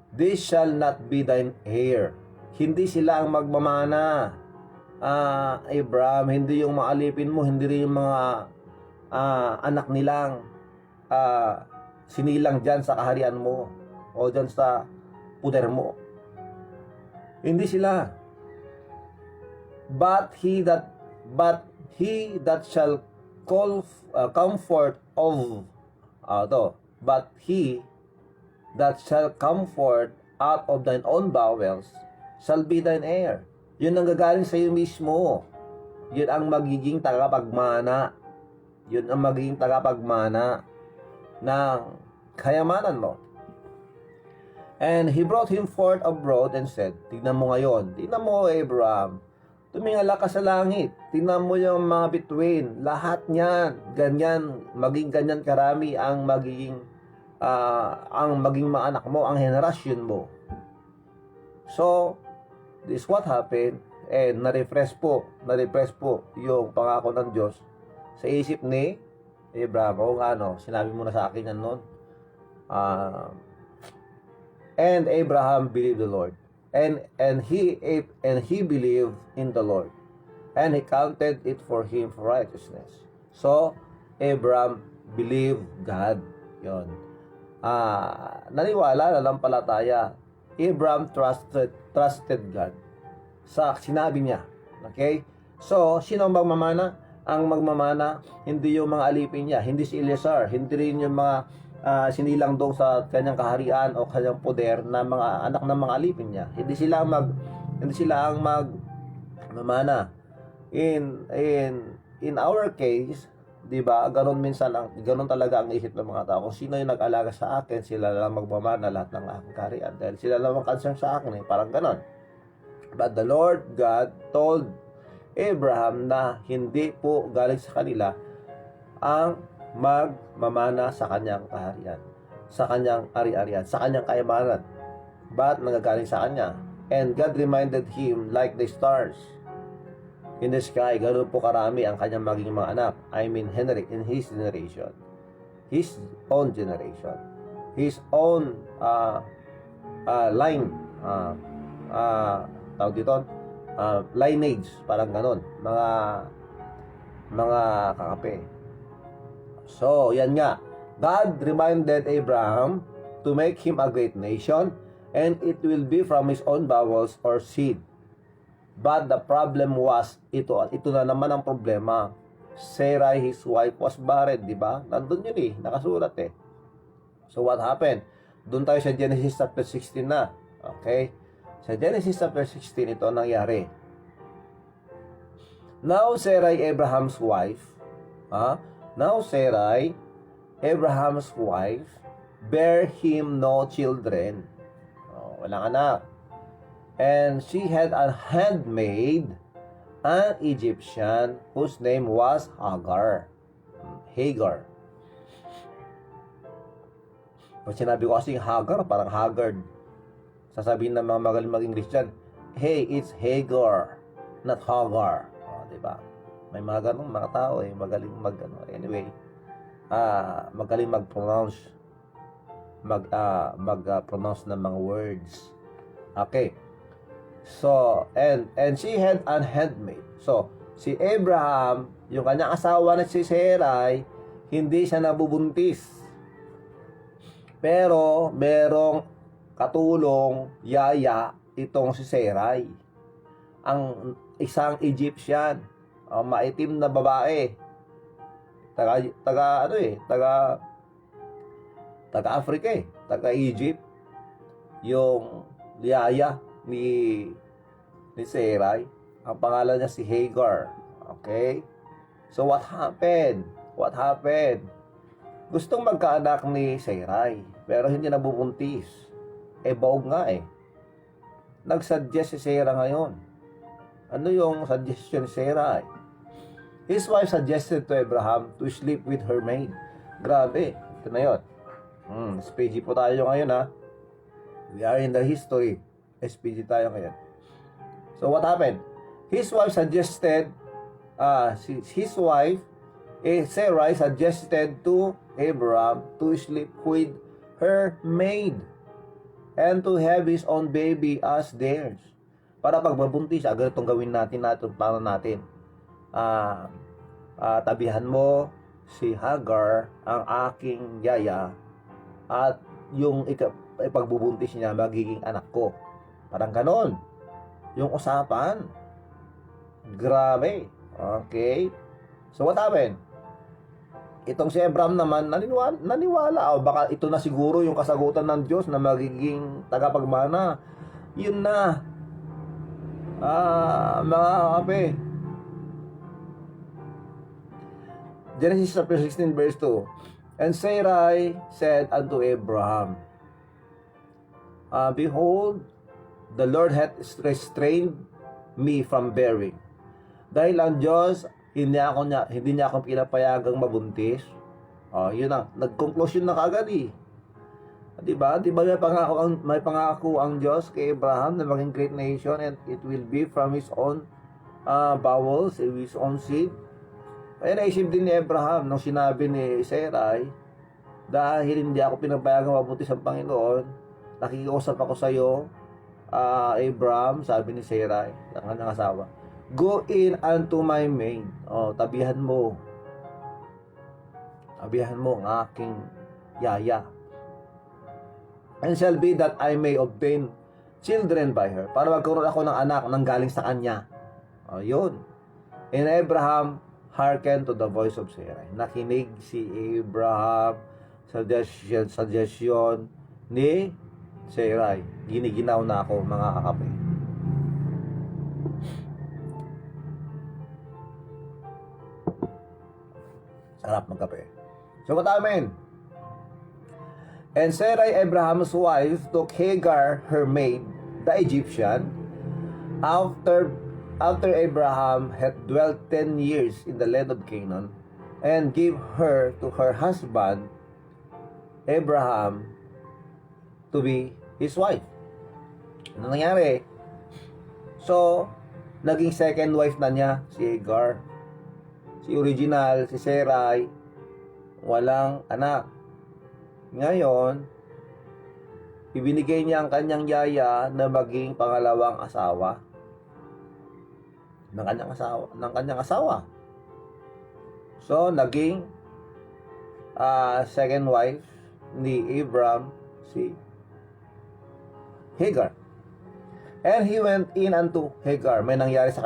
[SPEAKER 2] this shall not be thine heir. Hindi sila ang magmamana. Abraham, hindi yung mga alipin mo, hindi rin yung mga anak nilang sinilang dyan sa kaharian mo o dyan sa puder mo. Hindi sila. But he that shall comfort of but he that shall comfort out of thine own bowels shall be thine heir. Yun ang gagaling sa iyo mismo. Yun ang magiging tagapagmana. Yun ang magiging tagapagmana ng kayamanan mo. And he brought him forth abroad and said, tignan mo ngayon, tignan mo Abraham, tumingala ka sa langit, tignan mo yung mga bituin, lahat niyan, ganyan, maging ganyan karami ang maging mga anak mo, ang henerasyon mo. So, this what happened, and na-refresh po yung pangako ng Diyos sa isip ni Abraham. O nga, sinabi mo na sa akin yan noon. And Abraham believed the Lord, and he believed in the Lord, and he counted it for him for righteousness. So Abraham believed God. Yon. Naniwala, nanampalataya. Abraham trusted God sa sinabi niya. Okay? So, sino ang magmamana? Ang magmamana, hindi yung mga alipin niya, hindi si Eleazar, hindi rin yung mga sinilang doon sa kanyang kaharian o kanyang poder na mga anak ng mga alipin niya. Hindi sila ang magmamana. In our case, 'di ba? Ganoon talaga ang isip ng mga tao. Kung sino yung nag-alaga sa akin, sila lang magmamana lahat ng aking kaharian dahil sila lang ang concern sa akin, parang ganoon. But the Lord God told Abraham na hindi po galing sa kanila ang magmamana sa kanyang kaharian, sa kanyang ari-arian, sa kanyang kayamanan, but nagagaling sa kanya. And God reminded him like the stars in the sky, ganoon po karami ang kanyang maging mga anak. I mean, Henry, in his generation, his own generation, his own line, tawag dito, lineage, parang ganon, mga kakape. So, yan nga. God reminded Abraham to make him a great nation, and it will be from his own bowels or seed. But the problem was, ito na naman ang problema. Sarah, his wife, was barren, di ba? Nandun yun nakasulat So, what happened? Doon tayo sa Genesis chapter 16 na. Okay? Sa Genesis chapter 16, ito nangyari. Now, Sarai, Abraham's wife, Abraham's wife, bare him no children. Walang anak. And she had a handmaid, an Egyptian, whose name was Hagar. Pag sinabi ko kasing Hagar, parang Haggard. Sasabihin ng mga magaling mag-English dyan, hey, it's Hagar, not Hagar. Diba? May mga ganong mga tao magaling anyway, magaling mag-pronounce pronounce ng mga words. Okay. So, and she had an handmaid. So, si Abraham, yung kanyang asawa na si Sarai, hindi siya nabubuntis. Pero merong katulong yaya itong si Sarai, ang isang Egyptian, maitim na babae, taga Africa, taga Egypt, yung yaya ni ni Sarai. Ang pangalan niya si Hagar. Okay? So what happened? What happened? Gustong magkaanak ni Sarai, pero hindi nabubuntis. Baog nga eh. Nag-suggest si Sarah ngayon. Ano yung suggestion ni Sarai? His wife suggested to Abraham to sleep with her maid. Grabe. Ito na yun. SPG po tayo ngayon ha. We are in the history. SPG tayo ngayon. So what happened? His wife suggested, Sarai suggested to Abraham to sleep with her maid and to have his own baby as theirs. Para pag mabuntis, ganitong gawin natin para natin. Tabihan mo si Hagar, ang aking yaya, at yung ipagbubuntis niya magiging anak ko. Parang ganon. Yung usapan. Grabe. Okay. So what happened? Itong si Abraham naman naniwala. O baka ito na siguro yung kasagutan ng Diyos na magiging tagapagmana. Yun na. Mga kape. Genesis chapter 16 verse 2. And Sarai said unto Abraham, Behold, the Lord hath restrained me from bearing. Dahil ang Diyos hindi niya ako pinapayagang mabuntis. Yun na, nag-conclusion na kagad eh. Diba may pangako ang Diyos kay Abraham na maging great nation, and it will be from his own bowels, his own seed. Kaya naisip din ni Abraham nung sinabi ni Sarai, dahil hindi ako pinapayagang mabuntis ang Panginoon, nakikiusap ako sa iyo, Abraham, sabi ni Sarai, ang kanyang asawa, go in unto my maid. Tabihan mo ang aking yaya. And shall be that I may obtain children by her. Para magkaroon ako ng anak nang galing sa kanya. Yun. And Abraham hearkened to the voice of Sarai. Nakinig si Abraham suggestion ni Sarai. Giniginaw na ako, mga kakape. Sarap magkape. So what amen? And Sarai, Abraham's wife, took Hagar, her maid, the Egyptian, after Abraham had dwelt 10 years in the land of Canaan, and gave her to her husband, Abraham, to be his wife. Ano nangyari? So, naging second wife na niya, si Hagar. Si original, si Sarai, walang anak. Ngayon, ibinigay niya ang kanyang yaya na maging pangalawang asawa ng kanyang asawa. So, naging second wife ni Abraham si Hagar. And he went in unto Hagar. May nangyari sa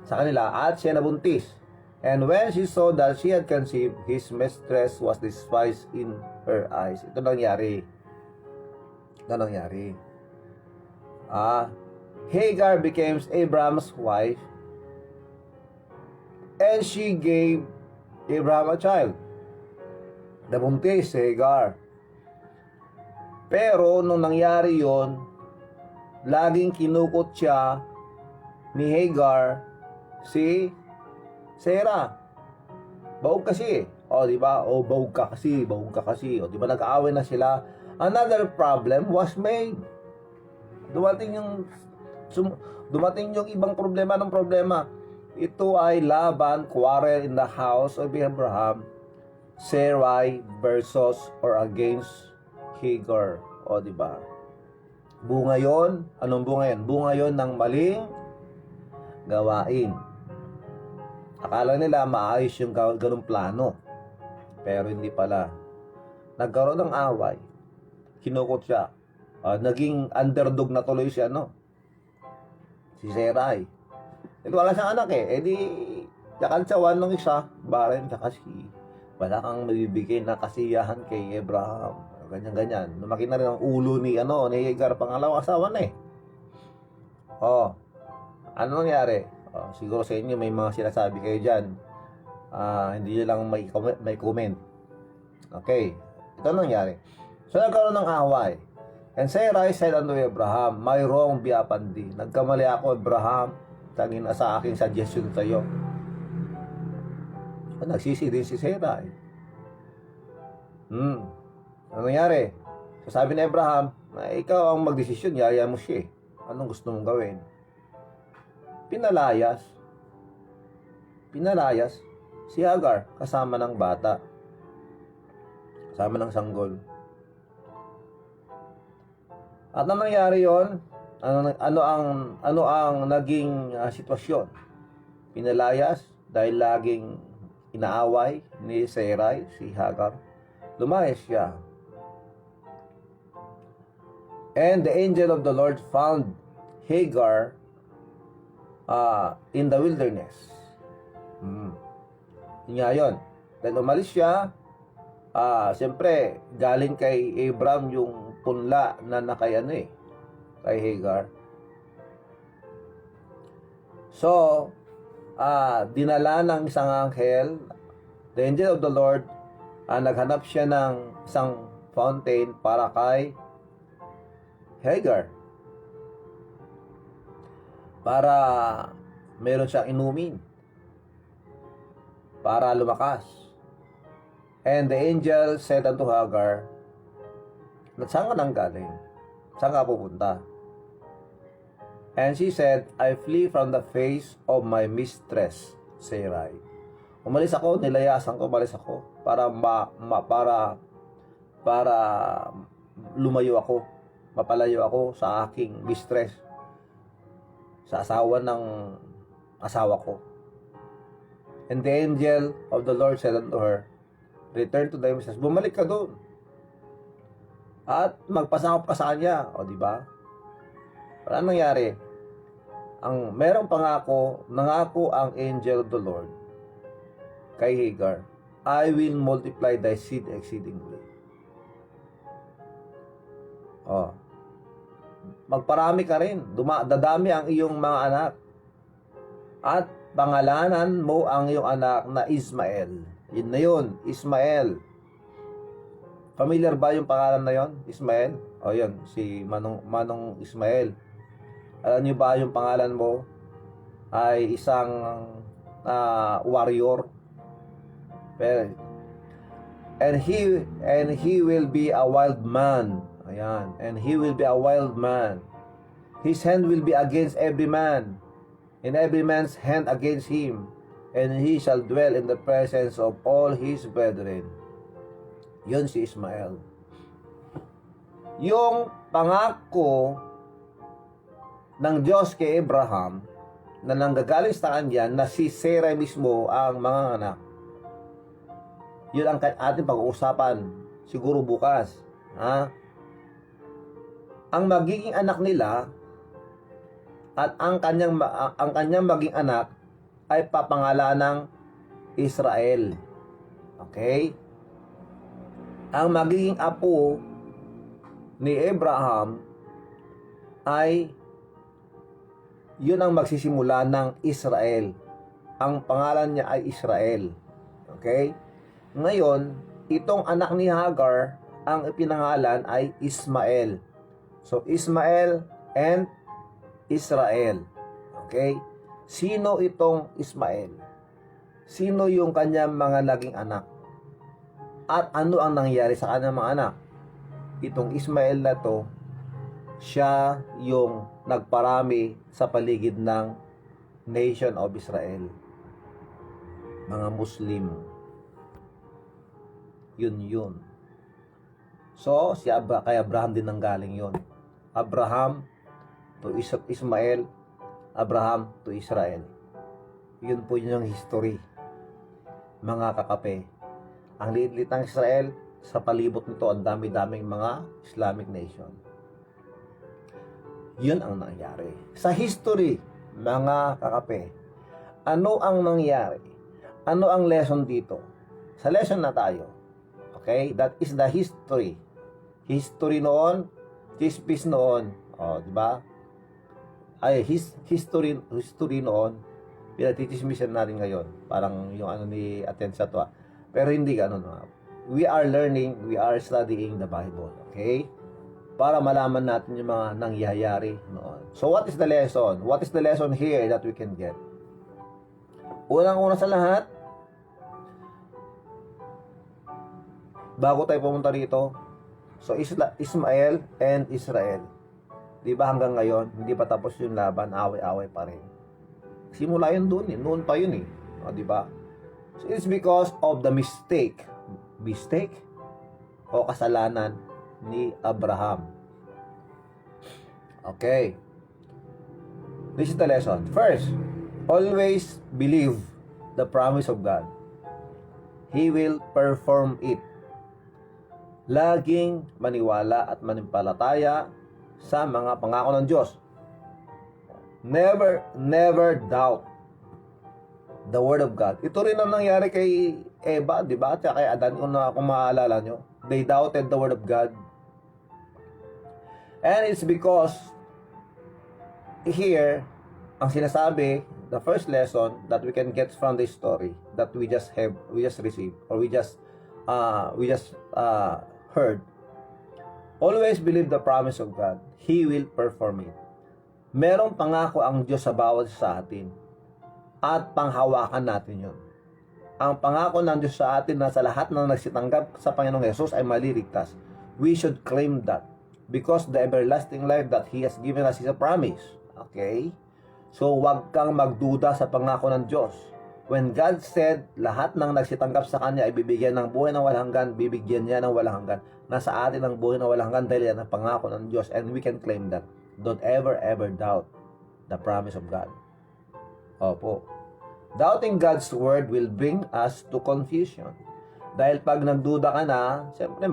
[SPEAKER 2] kanila at siya nabuntis. And when she saw that she had conceived, his mistress was despised in her eyes. Ito nangyari. Hagar became Abraham's wife, and she gave Abraham a child. Nabuntis si Hagar. Pero nung nangyari yon, laging kinukot siya ni Hagar si Sarah. Baog kasi. Di ba? Baog ka kasi. Di ba nag-aaway na sila? Another problem was made. Dumating yung ibang problema ng problema. Ito ay laban, quarrel in the house of Abraham, Sarai versus or against Hagar. Di ba? Bunga yon. Anong bunga yon? Bunga yon ng maling gawain. Akala nila maayos yung ganung plano. Pero hindi pala. Nagkaroon ng away. Kinukot siya. Naging underdog na tuloy siya, si Sarai. Wala siyang anak eh. Di, yakansawan ng isa. Baren ka kasi. Wala kang mabibigay na kasiyahan kay Abraham. Ganyan-ganyan. Lumaki na rin ang ulo ni Hagar, pangalawang asawa na eh. Ano nangyari? Siguro sa inyo may mga sinasabi kayo dyan. Hindi nyo lang may comment. Okay. Ito nangyari. So nagkaroon ng away. And Sarai said unto Abraham, my wrong be upon thee. Nagkamali ako, Abraham. Tangin na sa aking suggestion sa'yo. Nagsisi din si Sarai. Ano nangyari? So sabi ni Abraham, ikaw ang magdesisyon, yaya mo siya. Anong gusto mong gawin? Pinalayas si Hagar kasama ng bata, kasama ng sanggol. At ano nangyari yon? Ano ang naging sitwasyon? Pinalayas dahil laging inaaway ni Sarai si Hagar. Lumayas siya. And the angel of the Lord found Hagar in the wilderness. Yun nga yun. Dahil umalis siya, siyempre, galing kay Abraham yung punla na kay Hagar. So, dinala ng isang anghel, the angel of the Lord, naghanap siya ng isang fountain para kay Hagar. Para meron siyang inumin. Para lumakas. And the angel said unto Hagar, saan ka nang galing? Saan ka pupunta? And she said, I flee from the face of my mistress, Sarai. Umalis ako, nilayasan ko, umalis ako para lumayo ako, mapalayo ako sa aking mistress, sa asawa ng asawa ko. And the angel of the Lord said unto her, return to thy mistress. Bumalik ka doon. At magpasakop ka sa kanya. O, di ba? Wala nangyari. Merong nangako ang angel of the Lord kay Hagar, I will multiply thy seed exceedingly. Magparami ka rin. Dadami ang iyong mga anak. At pangalanan mo ang iyong anak na Ismael. Yun na yun, Ismael. Familiar ba yung pangalan na yun? Ismael? Yun, si Manong Ismael. Alam niyo ba yung pangalan mo ay isang warrior? And he will be a wild man. Ayan. And he will be a wild man. His hand will be against every man, and every man's hand against him, and he shall dwell in the presence of all his brethren. Yun si Ismael. Yung pangako ng Diyos kay Abraham na nanggagaling sa kanya na si Sarah mismo ang mga anak. Yun ang ating pag-uusapan siguro bukas. Ang magiging anak nila at ang kanyang maging anak ay papangalanang Israel. Okay? Ang magiging apo ni Abraham ay yun ang magsisimula ng Israel. Ang pangalan niya ay Israel. Okay? Ngayon, itong anak ni Hagar, ang ipinangalan ay Ismael. So, Ismael and Israel. Okay? Sino itong Ismael? Sino yung kanyang mga naging anak? At ano ang nangyari sa kanyang mga anak? Itong Ismael na to, siya yung nagparami sa paligid ng nation of Israel. Mga Muslim. Yun. So, kay Abraham din nanggaling yun. Abraham to Ismael, Abraham to Israel. Yun po yung history. Mga kakape. Ang liit-liit ng Israel, sa palibot nito, ang dami-daming mga Islamic nation. Yun ang nangyari. Sa history, mga kakape, ano ang nangyari? Ano ang lesson dito? Sa lesson na tayo. Okay? That is the history. History noon, chismis noon. Di ba? history noon, pinatitismisan natin ngayon. Parang yung ano ni Atensa to. Pero hindi ganun. We are learning, we are studying the Bible. Okay? Para malaman natin yung mga nangyayari noon. So what is the lesson? What is the lesson here that we can get? Unang-una sa lahat, bago tayo pumunta rito, so Ismael and Israel. Di ba hanggang ngayon, hindi pa tapos yung laban, away-away pa rin. Simula yun doon eh, noon pa yun eh. O, di ba? So it's because of the mistake o kasalanan ni Abraham. Okay. This is the lesson. First, always believe the promise of God. He will perform it. Laging maniwala at manimpalataya sa mga pangako ng Diyos. Never doubt the Word of God. Ito rin ang nangyari kay Eva, di ba? At kay Adan, kung maaalala nyo. They doubted the Word of God. And it's because here, ang sinasabi, the first lesson that we can get from this story that we just received, or we just heard. Always believe the promise of God. He will perform it. Merong pangako ang Diyos sa bawat sa atin. At panghawakan natin yun. Ang pangako ng Diyos sa atin na sa lahat ng nagsitanggap sa Panginoong Yesus ay maliligtas. We should claim that. Because the everlasting life that He has given us is a promise. Okay? So, wag kang magduda sa pangako ng Diyos. When God said, lahat ng nagsitanggap sa Kanya ay bibigyan ng buhay na walang hanggan, bibigyan niya ng walang hanggan. Nasa atin ang buhay na walang hanggan dahil yan ang pangako ng Diyos, and we can claim that. Don't ever doubt the promise of God. Opo. Doubting God's word will bring us to confusion. Dahil pag nagduda ka na, siyempre,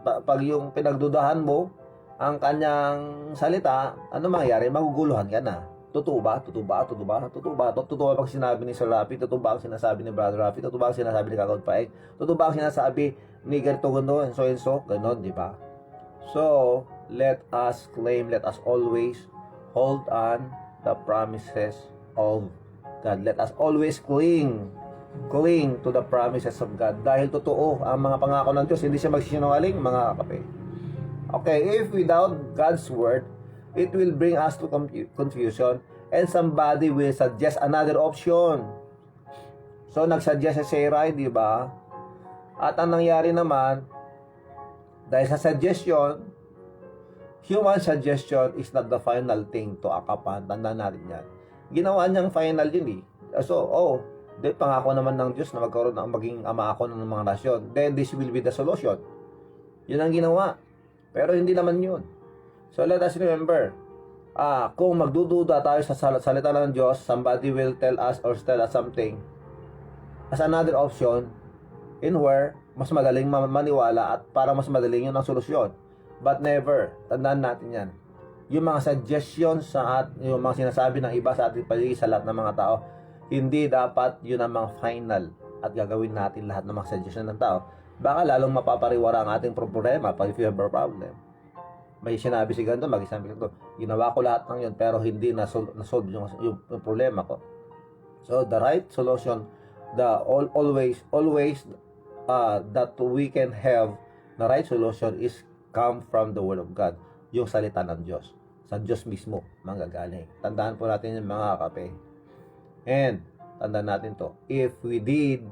[SPEAKER 2] pag yung pinagdudahan mo, ang kanyang salita, ano mangyayari? Maguguluhan ka na. Totoo ba? Pag sinabi ni Sir Rafi? Totoo ba ang sinasabi ni Brother Rafi? Totoo ba ang sinasabi ni Kakod Paeng? Totoo ba ang sinasabi ni ganito, and so? Ganon, di ba? So, let us always hold on the promises of God. Let us always cling to the promises of God. Dahil totoo ang mga pangako ng Diyos, hindi siya magsisinungaling, mga kape. Okay, if without God's word, it will bring us to confusion, and somebody will suggest another option. So, nagsuggest si Sarah, di ba? At ang nangyari naman, dahil sa suggestion, human suggestion is not the final thing to akapan. Tandaan natin yan. Ginawa niyang final yun eh. So, dahil pangako naman ng Diyos na maging ama ako ng mga nasyon. Then, this will be the solution. Yun ang ginawa. Pero hindi naman yun. So, let us remember, kung magdududa tayo sa salita ng Diyos, somebody will tell us something as another option in where mas magaling maniwala at para mas madaling yun ang solusyon. But never, tandaan natin yan. Yung mga suggestions yung mga sinasabi ng iba sa ating paligid sa lahat ng mga tao, hindi dapat yun ang mga final at gagawin natin lahat ng mga suggestion ng tao. Baka lalong mapapariwara ang ating problema pag if you have a problem. May sinabi si ganito, mag-isabi ko, ginawa ko lahat ng yun, pero hindi na-solve yung problema ko. So, the right solution, always that we can have the right solution is come from the Word of God. Yung salita ng Diyos. Sa Diyos mismo, manggagaling. Tandaan po natin yung mga kape. And, tandaan natin to, if we did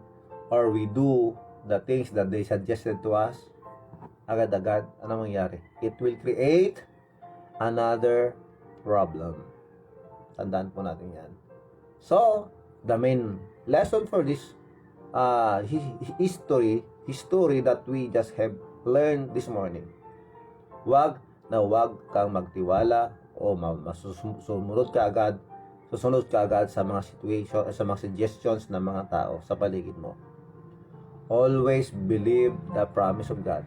[SPEAKER 2] or we do the things that they suggested to us, agad-agad, ano mangyari? It will create another problem. Tandaan po natin yan. So, the main lesson for this history that we just have learned this morning. Wag kang magtiwala o susunod ka agad sa mga situation, sa mga suggestions ng mga tao sa paligid mo. Always believe the promise of God,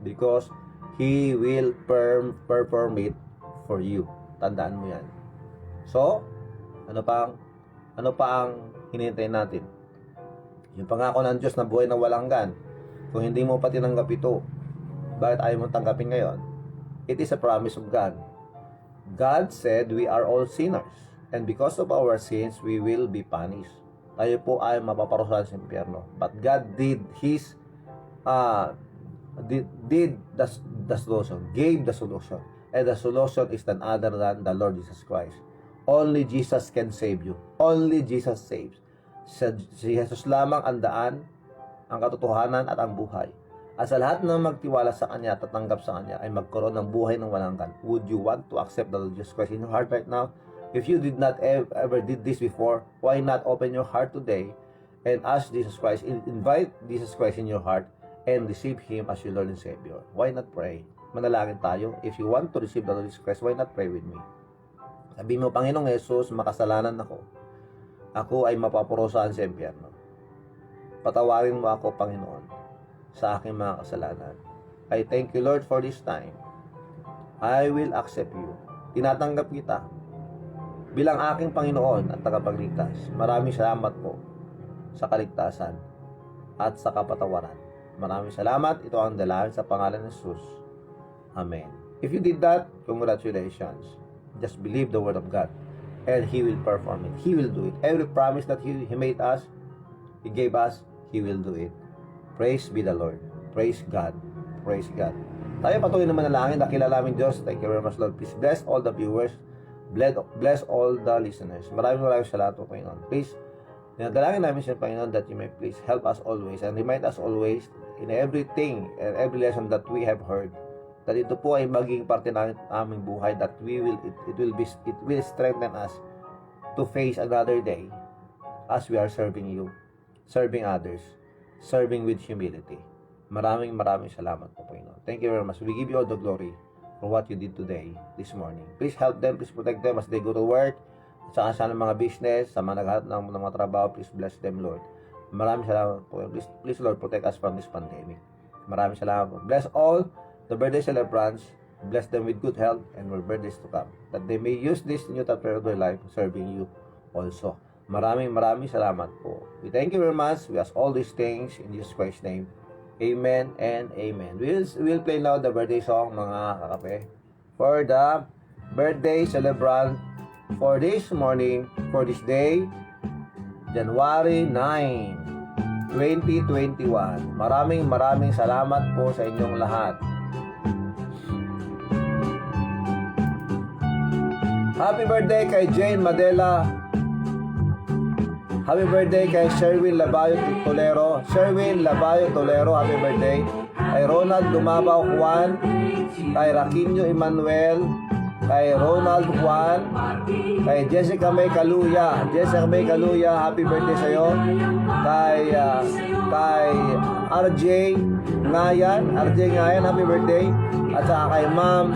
[SPEAKER 2] because He will perform it for you. Tandaan mo yan. So, ano pa ang hinihintay natin? Yung pangako ng Diyos na buhay na walang hanggan. Kung hindi mo pa tinanggap ito, bakit ayaw mo tanggapin ngayon? It is a promise of God. God said we are all sinners. And because of our sins, we will be punished. Tayo po ay mapaparusahan sa impyerno. But God did His did the solution, gave the solution. And the solution is none other than the Lord Jesus Christ. Only Jesus can save you. Only Jesus saves. Si Jesus lamang ang daan, ang katotohanan at ang buhay. At sa lahat ng magtiwala sa Kanya at tatanggap sa Kanya ay magkaroon ng buhay ng walang hanggan. Would you want to accept the Lord Jesus Christ in your heart right now? If you did not ever did this before, why not open your heart today and ask Jesus Christ, invite Jesus Christ in your heart and receive Him as your Lord and Savior? Why not pray? Manalangin tayo. If you want to receive the Lord Jesus Christ, why not pray with me? Sabi mo, Panginoong Jesus, makasalanan ako. Ako ay mapaparusahan sa impyerno. Patawarin mo ako, Panginoon, sa aking mga kasalanan. I thank you, Lord, for this time. I will accept you. Tinatanggap kita bilang aking Panginoon at tagapagligtas. Maraming salamat po sa kaligtasan at sa kapatawaran. Maraming salamat. Ito ang dalangin sa pangalan ng Jesus. Amen. If you did that, congratulations. Just believe the word of God and He will perform it. He will do it. Every promise that He made us, He gave us, He will do it. Praise be the Lord. Praise God. Praise God. Tayo patuloy naman manalangin. Dakila namin Diyos. Thank you very much, Lord. Please bless all the viewers. Bless all the listeners. Maraming salamat po, Panginoon. Please, dinadalangin namin sa Panginoon that you may please help us always and remind us always in everything and every lesson that we have heard, that ito po ay maging parte ng aming buhay, that it will strengthen us to face another day as we are serving you, serving others, serving with humility. Maraming salamat po, Panginoon. Thank you very much. We give you all the glory for what you did today, this morning. Please help them, please protect them as they go to work, at saka sa mga business, sa mga naghahanap ng mga trabaho, please bless them, Lord. Maraming salamat po. Please, Lord, protect us from this pandemic. Maraming salamat po. Bless all the birthday celebrants. Bless them with good health and more birthdays to come. That they may use this new chapter of their life serving you also. Maraming salamat po. We thank you very much. We ask all these things in Jesus Christ's name. Amen and amen. We'll play now the birthday song, mga kakape, for the birthday celebrant for this morning, for this day, January 9, 2021. Maraming salamat po sa inyong lahat. Happy birthday kay Jane Madela. Happy birthday kay Sherwin Labayo Tolero. Sherwin Labayo Tolero, happy birthday. Kay Ronald Dumabaw Juan. Kay Raquinho Emmanuel. Kay Ronald Juan. Kay Jessica May Caluya. Jessica May Caluya, happy birthday sa'yo. Kay RJ Ngayan. RJ Ngayan, happy birthday. At saka kay Ma'am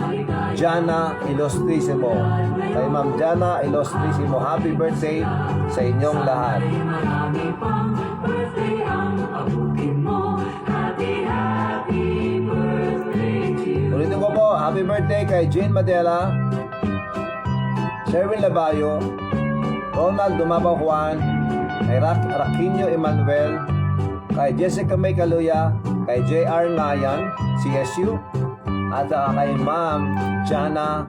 [SPEAKER 2] Jana Ilostrisimo. Kay Ma'am Jana Ilostrisimo, happy birthday sa inyong lahat.
[SPEAKER 1] Marami pang birthday ang abutin mo. Happy birthday to you.
[SPEAKER 2] Ulitin ko po, happy birthday kay Jane Madela, Sherwin Labayo, Ronald Dumabaw Juan, kay Raquinho Emmanuel, kay Jessica May Caluya, kay JR Ngayan, CSU, at saka kay Ma'am Jana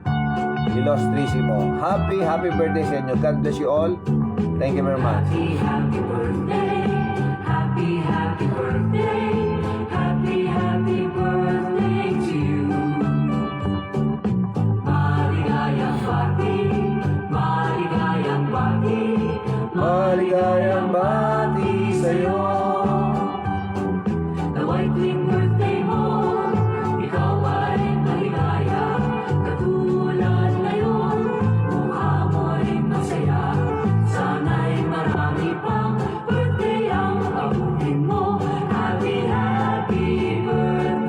[SPEAKER 2] Ilostrisimo. Happy birthday sa inyo. God bless you all. Thank you very much.
[SPEAKER 1] Happy birthday. Happy birthday. Happy birthday to you. Maligayang bati. Maligayang bati.
[SPEAKER 2] Maligayang bati sa'yo.
[SPEAKER 1] Nawa'y tuwing birthday mo, ikaw ay maligaya. Katulad ngayon, mukha mo'y masaya. Sana'y marami pang birthday ang abutin mo. Happy birthday.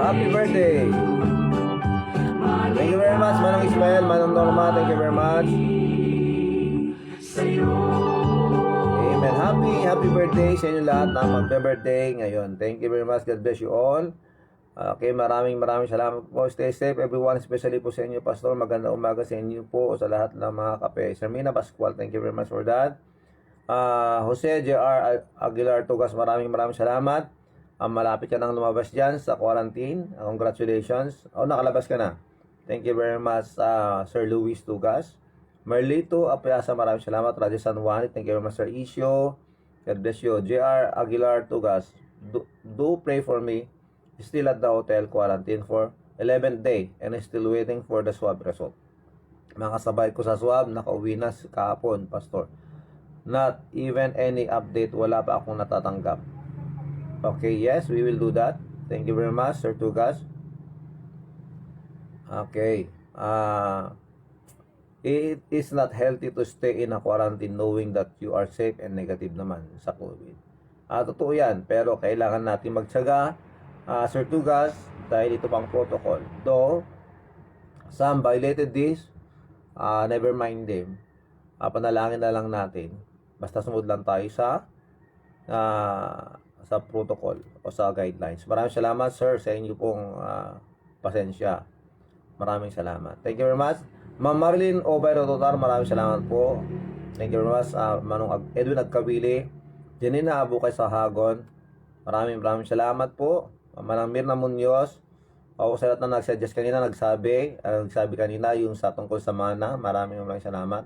[SPEAKER 2] Happy birthday. Thank you very much, Manong Ismael, Manong Norma. Thank you very much.
[SPEAKER 1] Sa'yo.
[SPEAKER 2] Amen. Happy birthday sa inyo lahat na magbe-birthday ngayon. Thank you very much. God bless you all. Okay, maraming salamat po. Stay safe everyone, especially po sa inyo, Pastor. Magandang umaga sa inyo po o sa lahat ng mga kape. Sermina Pascual, thank you very much for that. Jose J.R. Aguilar Tugas, maraming salamat. Malapit ka nang lumabas dyan sa quarantine. Congratulations. Nakalabas ka na. Thank you very much, Sir Luis Tugas. Merlito Apyasa, maraming salamat. Radyo San Juan, thank you very much, Sir Isyo. God bless you. JR Aguilar Tugas, do pray for me. Still at the hotel quarantine for 11th day and still waiting for the swab result. Mga kasabay ko sa swab, nakauwi na kahapon, Pastor. Not even any update, wala pa akong natatanggap. Okay, yes, we will do that. Thank you very much, Sir Tugas. Okay. It is not healthy to stay in a quarantine knowing that you are safe and negative naman sa COVID. Totoo yan, pero kailangan natin magtsaga, Sir Tugas, dahil ito pang protocol. Though, some violated this, never mind them. Panalangin na lang natin. Basta sumunod lang tayo sa protocol o sa guidelines. Maraming salamat, sir, sa inyo pong pasensya. Maraming salamat. Thank you very much. Ma'am Marilyn Obayro Totar, maraming salamat po. Thank you very much. Manong Edwin Agkawili, Janina Abukay sa Hagon, maraming salamat po. Manang Mirna Munoz, ako sa lahat na nag-suggest kanina, nagsabi kanina yung sa tungkol sa mana, maraming salamat.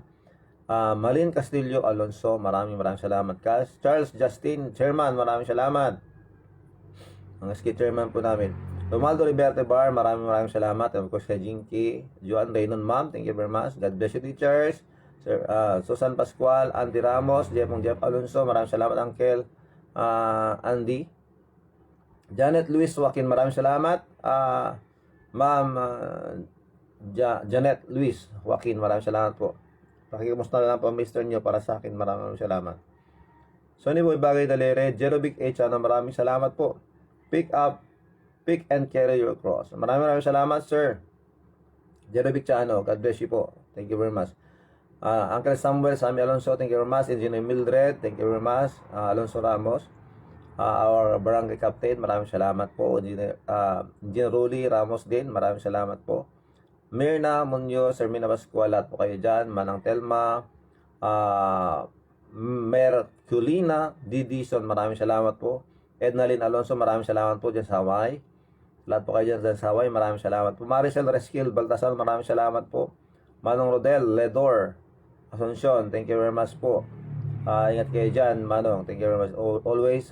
[SPEAKER 2] Malin Castillo Alonso, maraming salamat. Charles Justin, Chairman, maraming salamat. Ang ski chairman po namin. Romaldo Riverte Bar, maraming salamat. And of course, kay Jinky, Joan Raynon, ma'am, thank you very much. God bless you, teachers. Sir, Susan Pascual, Andy Ramos, Jeff Alonso, maraming salamat, Uncle Andy. Janet Luis Joaquin, maraming salamat. Ma'am Janet Luis Joaquin, maraming salamat po. Pakikamusta na lang po, Mr. nyo, para sa akin, maraming salamat. Sonny Boy Bagay Dalere, Jerobic H, maraming salamat po. Pick and carry your cross. Maraming salamat, sir. Jerobic Chano, God bless you po. Thank you very much. Uncle Samuel Sammy Alonso, thank you very much. Engineer Mildred, thank you very much. Alonso Ramos, our barangay captain, maraming salamat po. Engineer Ruli Ramos din, maraming salamat po. Mirna Munoz, Hermina Pascual, lahat po kayo dyan. Manang Telma, Merculina Didison, maraming salamat po. Ednalyn Alonso, maraming salamat po dyan sa Hawaii. Lahat po kayo dyan sa Hawaii, maraming salamat po. Maricel Resquil Baltasar, maraming salamat po. Manong Rodel Ledor Asuncion, thank you very much po. Ingat kayo dyan, Manong, thank you very much. Always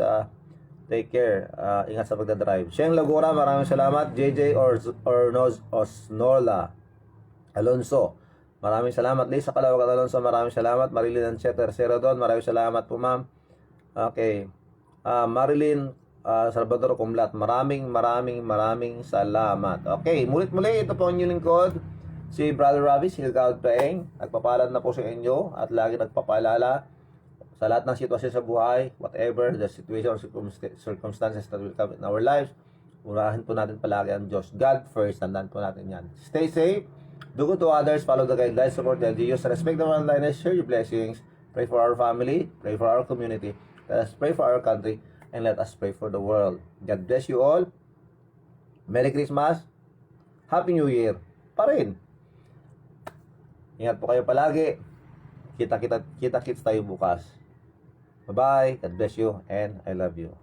[SPEAKER 2] take care, ingat sa pagdadrive. Sheng Lagura, maraming salamat. JJ Osnola Alonso, maraming salamat. Lisa Calawag Alonso, maraming salamat. Marilyn Ancheter Serodon, maraming salamat po, ma'am. Okay. Marilyn Salvador Kumlat, maraming salamat. Okay, muli ito po ang inyong lingkod, si Brother Ravi Silgaud Paeng. Nagpapalad na po sa inyo at lagi nagpapaalala sa lahat ng sitwasyon sa buhay, whatever the situation or circumstances that will come in our lives, urahin po natin palagi ang Diyos. God first, tandaan po natin yan. Stay safe, do good to others, follow the guidelines, support the LGUs, respect the one liners, share your blessings, pray for our family, pray for our community, let us pray for our country, and let us pray for the world. God bless you all. Merry Christmas. Happy New Year pa rin. Ingat po kayo palagi. Kita-kits tayo bukas. Bye-bye. God bless you and I love you.